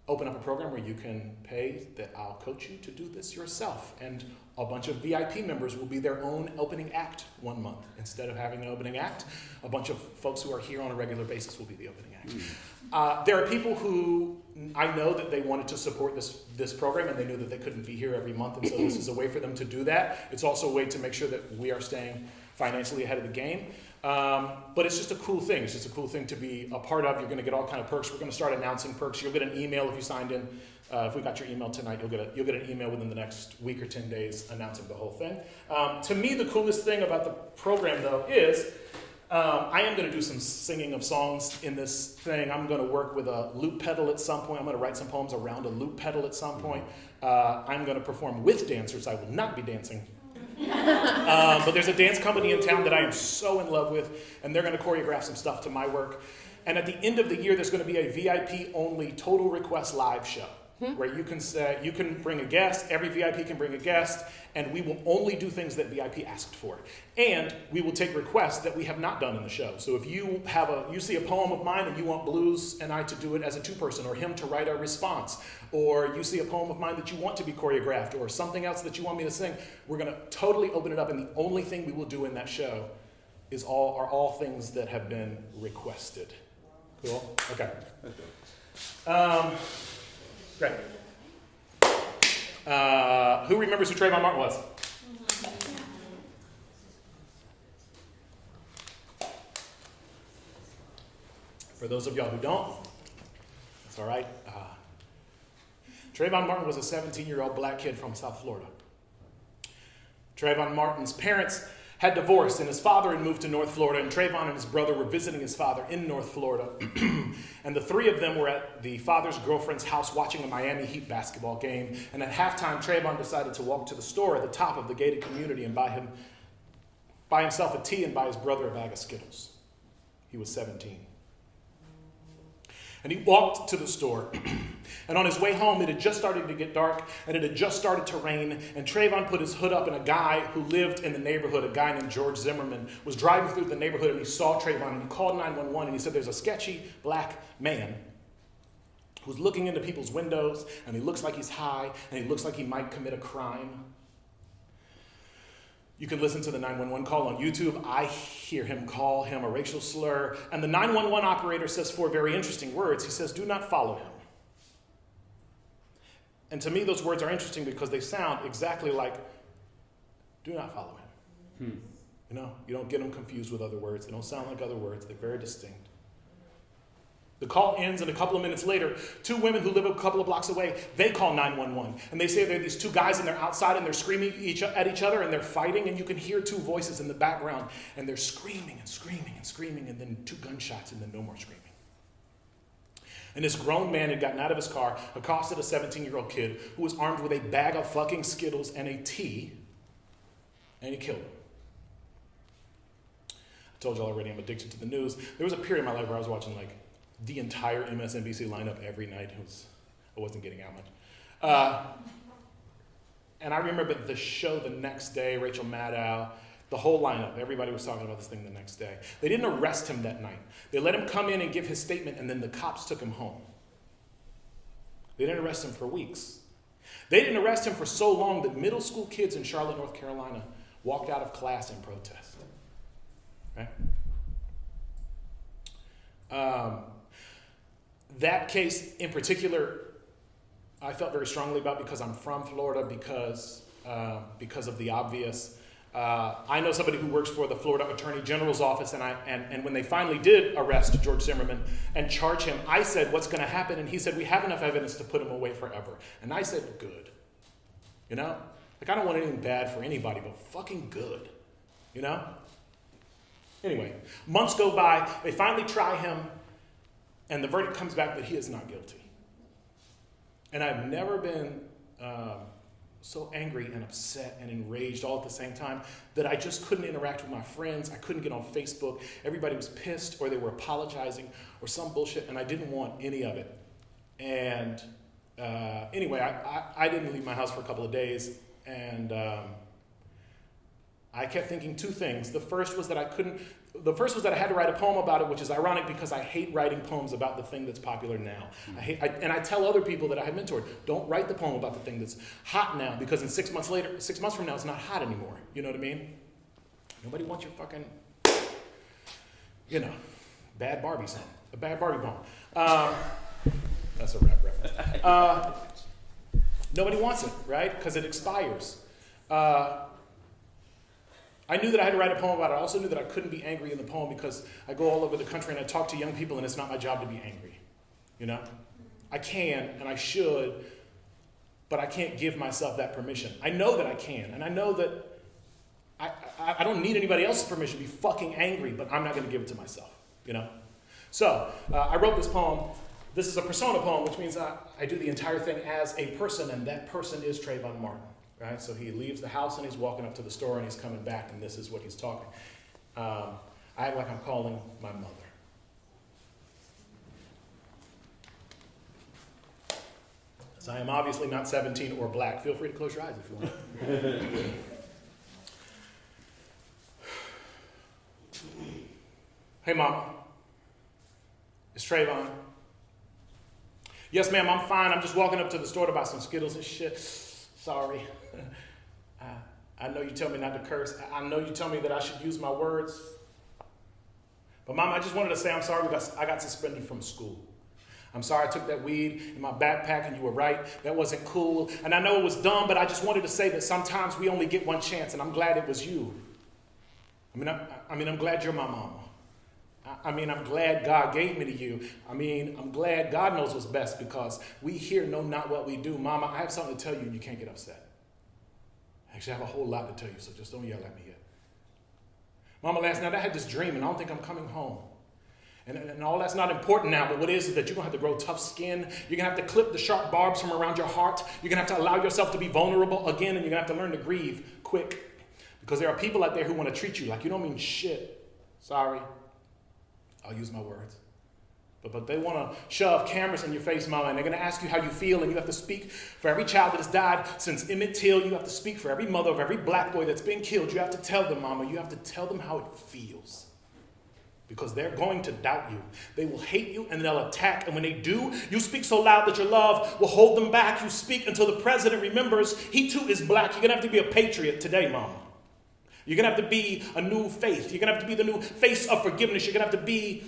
open up a program where you can pay that I'll coach you to do this yourself. And a bunch of VIP members will be their own opening act one month. Instead of having an opening act, a bunch of folks who are here on a regular basis will be the opening act. There are people who I know that they wanted to support this program and they knew that they couldn't be here every month, and so this is a way for them to do that. It's also a way to make sure that we are staying financially ahead of the game. But it's just a cool thing. It's just a cool thing to be a part of. You're going to get all kind of perks. We're going to start announcing perks. You'll get an email if you signed in. If we got your email tonight, you'll get an email within the next week or 10 days announcing the whole thing. To me, the coolest thing about the program, though, is I am going to do some singing of songs in this thing. I'm going to work with a loop pedal at some point. I'm going to write some poems around a loop pedal at some point. I'm going to perform with dancers. I will not be dancing. But there's a dance company in town that I am so in love with, and they're going to choreograph some stuff to my work. And at the end of the year, there's going to be a VIP-only total request live show where you can bring a guest, every VIP can bring a guest, and we will only do things that VIP asked for. And we will take requests that we have not done in the show. So if you see a poem of mine and you want Blues and I to do it as a two-person, or him to write a response, or you see a poem of mine that you want to be choreographed, or something else that you want me to sing, we're going to totally open it up, and the only thing we will do in that show are all things that have been requested. Cool? Okay. Great. Who remembers who Trayvon Martin was? For those of y'all who don't, that's all right. Trayvon Martin was a 17-year-old black kid from South Florida. Trayvon Martin's parents had divorced, and his father had moved to North Florida, and Trayvon and his brother were visiting his father in North Florida. And the three of them were at the father's girlfriend's house watching a Miami Heat basketball game. And at halftime, Trayvon decided to walk to the store at the top of the gated community and buy himself a tea and buy his brother a bag of Skittles. He was 17. And he walked to the store. And on his way home, it had just started to get dark, and it had just started to rain, and Trayvon put his hood up, and a guy who lived in the neighborhood, a guy named George Zimmerman, was driving through the neighborhood, and he saw Trayvon, and he called 911, and he said, there's a sketchy black man who's looking into people's windows, and he looks like he's high, and he looks like he might commit a crime. You can listen to the 911 call on YouTube. I hear him call him a racial slur. And the 911 operator says four very interesting words. He says, do not follow him. And to me, those words are interesting because they sound exactly like, do not follow him. You know, you don't get them confused with other words. They don't sound like other words. They're very distinct. The call ends, and a couple of minutes later, two women who live a couple of blocks away, they call 911. And they say there are these two guys, and they're outside, and they're screaming at each other, and they're fighting, and you can hear two voices in the background, and they're screaming and screaming and screaming, and then two gunshots, and then no more screaming. And this grown man had gotten out of his car, accosted a 17-year-old kid who was armed with a bag of fucking Skittles and a tea, and he killed him. I told you already I'm addicted to the news. There was a period in my life where I was watching the entire MSNBC lineup every night. I wasn't getting out much. And I remember the show the next day, Rachel Maddow, the whole lineup, everybody was talking about this thing the next day. They didn't arrest him that night. They let him come in and give his statement, and then the cops took him home. They didn't arrest him for weeks. They didn't arrest him for so long that middle school kids in Charlotte, North Carolina walked out of class in protest. Right? That case in particular, I felt very strongly about because I'm from Florida, because of the obvious. I know somebody who works for the Florida Attorney General's office, and when they finally did arrest George Zimmerman and charge him, I said, what's going to happen? And he said, we have enough evidence to put him away forever. And I said, good. You know? I don't want anything bad for anybody, but fucking good. You know? Anyway, months go by, they finally try him, and the verdict comes back that he is not guilty. And I've never been so angry and upset and enraged all at the same time that I just couldn't interact with my friends. I couldn't get on Facebook. Everybody was pissed, or they were apologizing or some bullshit, and I didn't want any of it. And anyway, I didn't leave my house for a couple of days, and I kept thinking two things. The first was that I had to write a poem about it, which is ironic because I hate writing poems about the thing that's popular now. And I tell other people that I have mentored, don't write the poem about the thing that's hot now, because in 6 months from now, it's not hot anymore. You know what I mean? Nobody wants your fucking, bad Barbie song, a bad Barbie poem. That's a rap reference. Nobody wants it, right? Because it expires. I knew that I had to write a poem about it. I also knew that I couldn't be angry in the poem because I go all over the country and I talk to young people and it's not my job to be angry. I can and I should, but I can't give myself that permission. I know that I can, and I know that I don't need anybody else's permission to be fucking angry, but I'm not going to give it to myself, So I wrote this poem. This is a persona poem, which means I do the entire thing as a person, and that person is Trayvon Martin. Right? So he leaves the house and he's walking up to the store and he's coming back, and this is what he's talking. I act like I'm calling my mother. So I am obviously not 17 or black. Feel free to close your eyes if you want. Hey, Mama. It's Trayvon. Yes, ma'am, I'm fine. I'm just walking up to the store to buy some Skittles and shit. Sorry. I know you tell me not to curse. I know you tell me that I should use my words. But Mama, I just wanted to say I'm sorry because I got suspended from school. I'm sorry I took that weed in my backpack, and you were right. That wasn't cool. And I know it was dumb, but I just wanted to say that sometimes we only get one chance, and I'm glad it was you. I'm glad you're my mama. I'm glad God gave me to you. I'm glad God knows what's best, because we here know not what we do. Mama, I have something to tell you and you can't get upset. Actually, I have a whole lot to tell you, so just don't yell at me yet. Mama, last night I had this dream and I don't think I'm coming home. And all that's not important now, but what is that you're going to have to grow tough skin. You're going to have to clip the sharp barbs from around your heart. You're going to have to allow yourself to be vulnerable again, and you're going to have to learn to grieve quick. Because there are people out there who want to treat you like you don't mean shit. Sorry. I'll use my words. But they want to shove cameras in your face, Mama, and they're going to ask you how you feel, and you have to speak for every child that has died since Emmett Till. You have to speak for every mother of every black boy that's been killed. You have to tell them, Mama, you have to tell them how it feels. Because they're going to doubt you. They will hate you, and they'll attack. And when they do, you speak so loud that your love will hold them back. You speak until the president remembers he too is black. You're going to have to be a patriot today, Mama. You're going to have to be a new faith. You're going to have to be the new face of forgiveness. You're going to have to be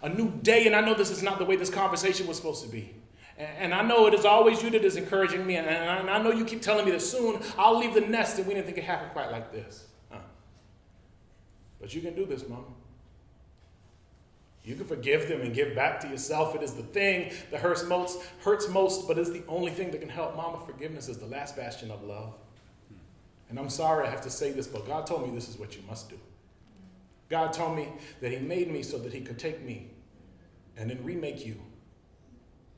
a new day. And I know this is not the way this conversation was supposed to be. And I know it is always you that is encouraging me. And I know you keep telling me that soon I'll leave the nest, and we didn't think it happened quite like this. But you can do this, Mama. You can forgive them and give back to yourself. It is the thing that hurts most, but it's the only thing that can help. Mama, forgiveness is the last bastion of love. And I'm sorry I have to say this, but God told me this is what you must do. God told me that he made me so that he could take me and then remake you.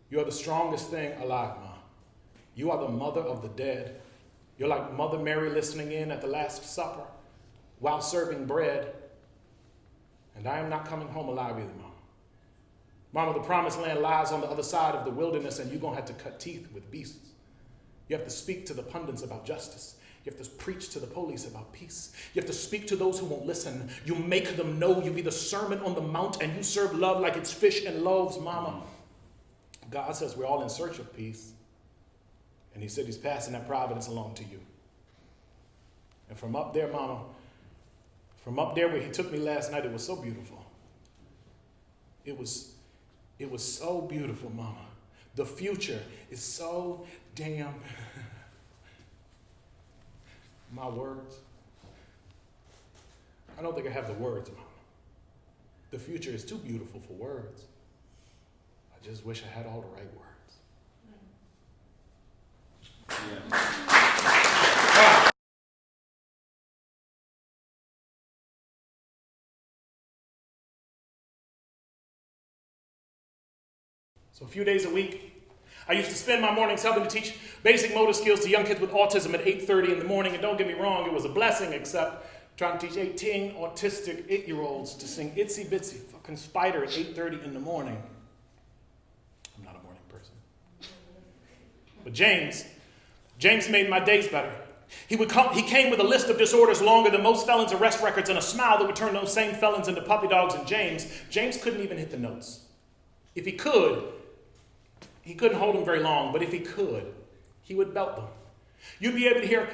You are the strongest thing alive, Ma. You are the mother of the dead. You're like Mother Mary listening in at the Last Supper while serving bread. And I am not coming home alive either, Mama. Mama, the promised land lies on the other side of the wilderness, and you're going to have to cut teeth with beasts. You have to speak to the pundits about justice. You have to preach to the police about peace. You have to speak to those who won't listen. You make them know. You be the Sermon on the Mount, and you serve love like it's fish and loaves, Mama. God says we're all in search of peace. And he said he's passing that providence along to you. And from up there, Mama, from up there where he took me last night, it was so beautiful. It was so beautiful, Mama. The future is so damn... My words. I don't think I have the words, Mama. The future is too beautiful for words. I just wish I had all the right words. Yeah. So a few days a week, I used to spend my mornings helping to teach basic motor skills to young kids with autism at 8:30 in the morning. And don't get me wrong, it was a blessing, except trying to teach 18 autistic 8-year-olds to sing Itsy Bitsy fucking Spider at 8:30 in the morning. I'm not a morning person. But James made my days better. He came with a list of disorders longer than most felons' arrest records and a smile that would turn those same felons into puppy dogs. And James couldn't even hit the notes. If he could, he couldn't hold them very long, but if he could, he would belt them. You'd be able to hear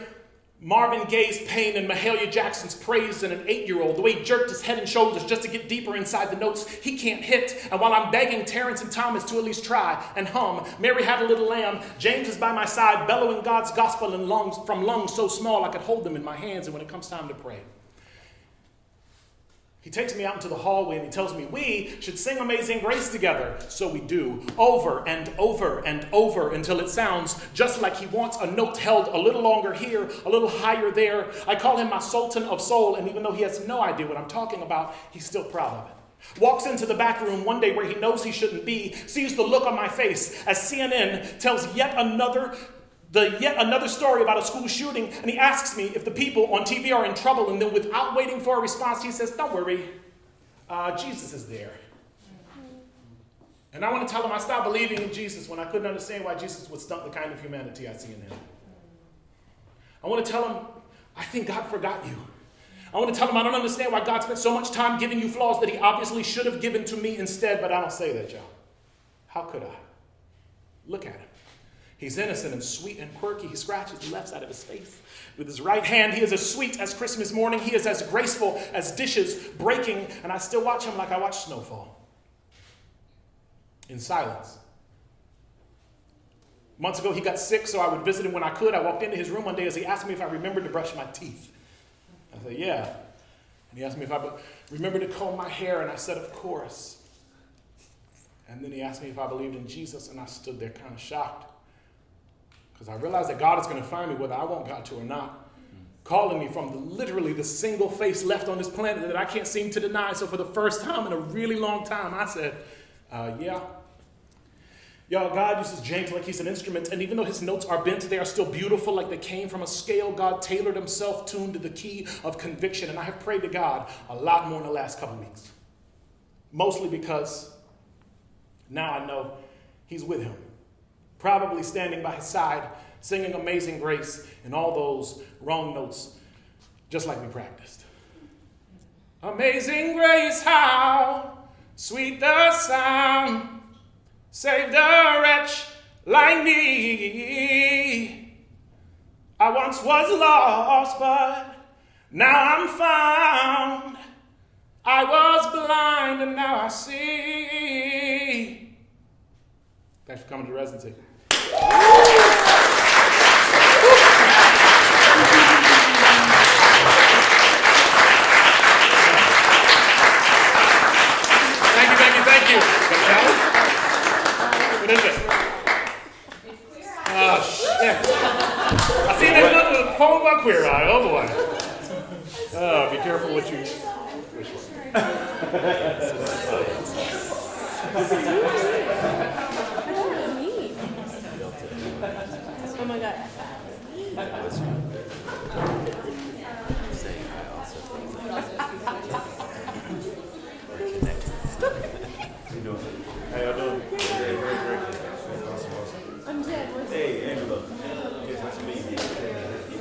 Marvin Gaye's pain and Mahalia Jackson's praise in an 8-year-old, the way he jerked his head and shoulders just to get deeper inside the notes he can't hit. And while I'm begging Terrence and Thomas to at least try and hum Mary Had a Little Lamb, James is by my side bellowing God's gospel in from lungs so small I could hold them in my hands. And when it comes time to pray, he takes me out into the hallway and he tells me we should sing Amazing Grace together. So we do, over and over and over until it sounds just like he wants a note held a little longer here, a little higher there. I call him my Sultan of Soul, and even though he has no idea what I'm talking about, he's still proud of it. Walks into the back room one day where he knows he shouldn't be, sees the look on my face as CNN tells yet another story about a school shooting, and he asks me if the people on TV are in trouble, and then without waiting for a response, he says, don't worry, Jesus is there. And I want to tell him I stopped believing in Jesus when I couldn't understand why Jesus would stunt the kind of humanity I see in him. I want to tell him I think God forgot you. I want to tell him I don't understand why God spent so much time giving you flaws that he obviously should have given to me instead, but I don't say that, y'all. How could I? Look at him. He's innocent and sweet and quirky. He scratches the left side of his face with his right hand. He is as sweet as Christmas morning. He is as graceful as dishes breaking. And I still watch him like I watch snowfall. In silence. Months ago, he got sick, so I would visit him when I could. I walked into his room one day as he asked me if I remembered to brush my teeth. I said, yeah. And he asked me if I remembered to comb my hair, and I said, of course. And then he asked me if I believed in Jesus, and I stood there kind of shocked. Because I realized that God is going to find me whether I want God to or not. Calling me from literally the single face left on this planet that I can't seem to deny. So for the first time in a really long time, I said, yeah. Y'all, God uses James like he's an instrument. And even though his notes are bent, they are still beautiful like they came from a scale. God tailored himself, tuned to the key of conviction. And I have prayed to God a lot more in the last couple weeks. Mostly because now I know he's with him. Probably standing by his side, singing Amazing Grace and all those wrong notes, just like we practiced. Amazing grace, how sweet the sound, saved a wretch like me. I once was lost, but now I'm found. I was blind, and now I see. Thanks for coming to residency. Thank you. What is it? Oh, shit. I see there's nothing a poem about Queer Eye. Oh, boy. Oh, be careful what you wish for. Oh my God.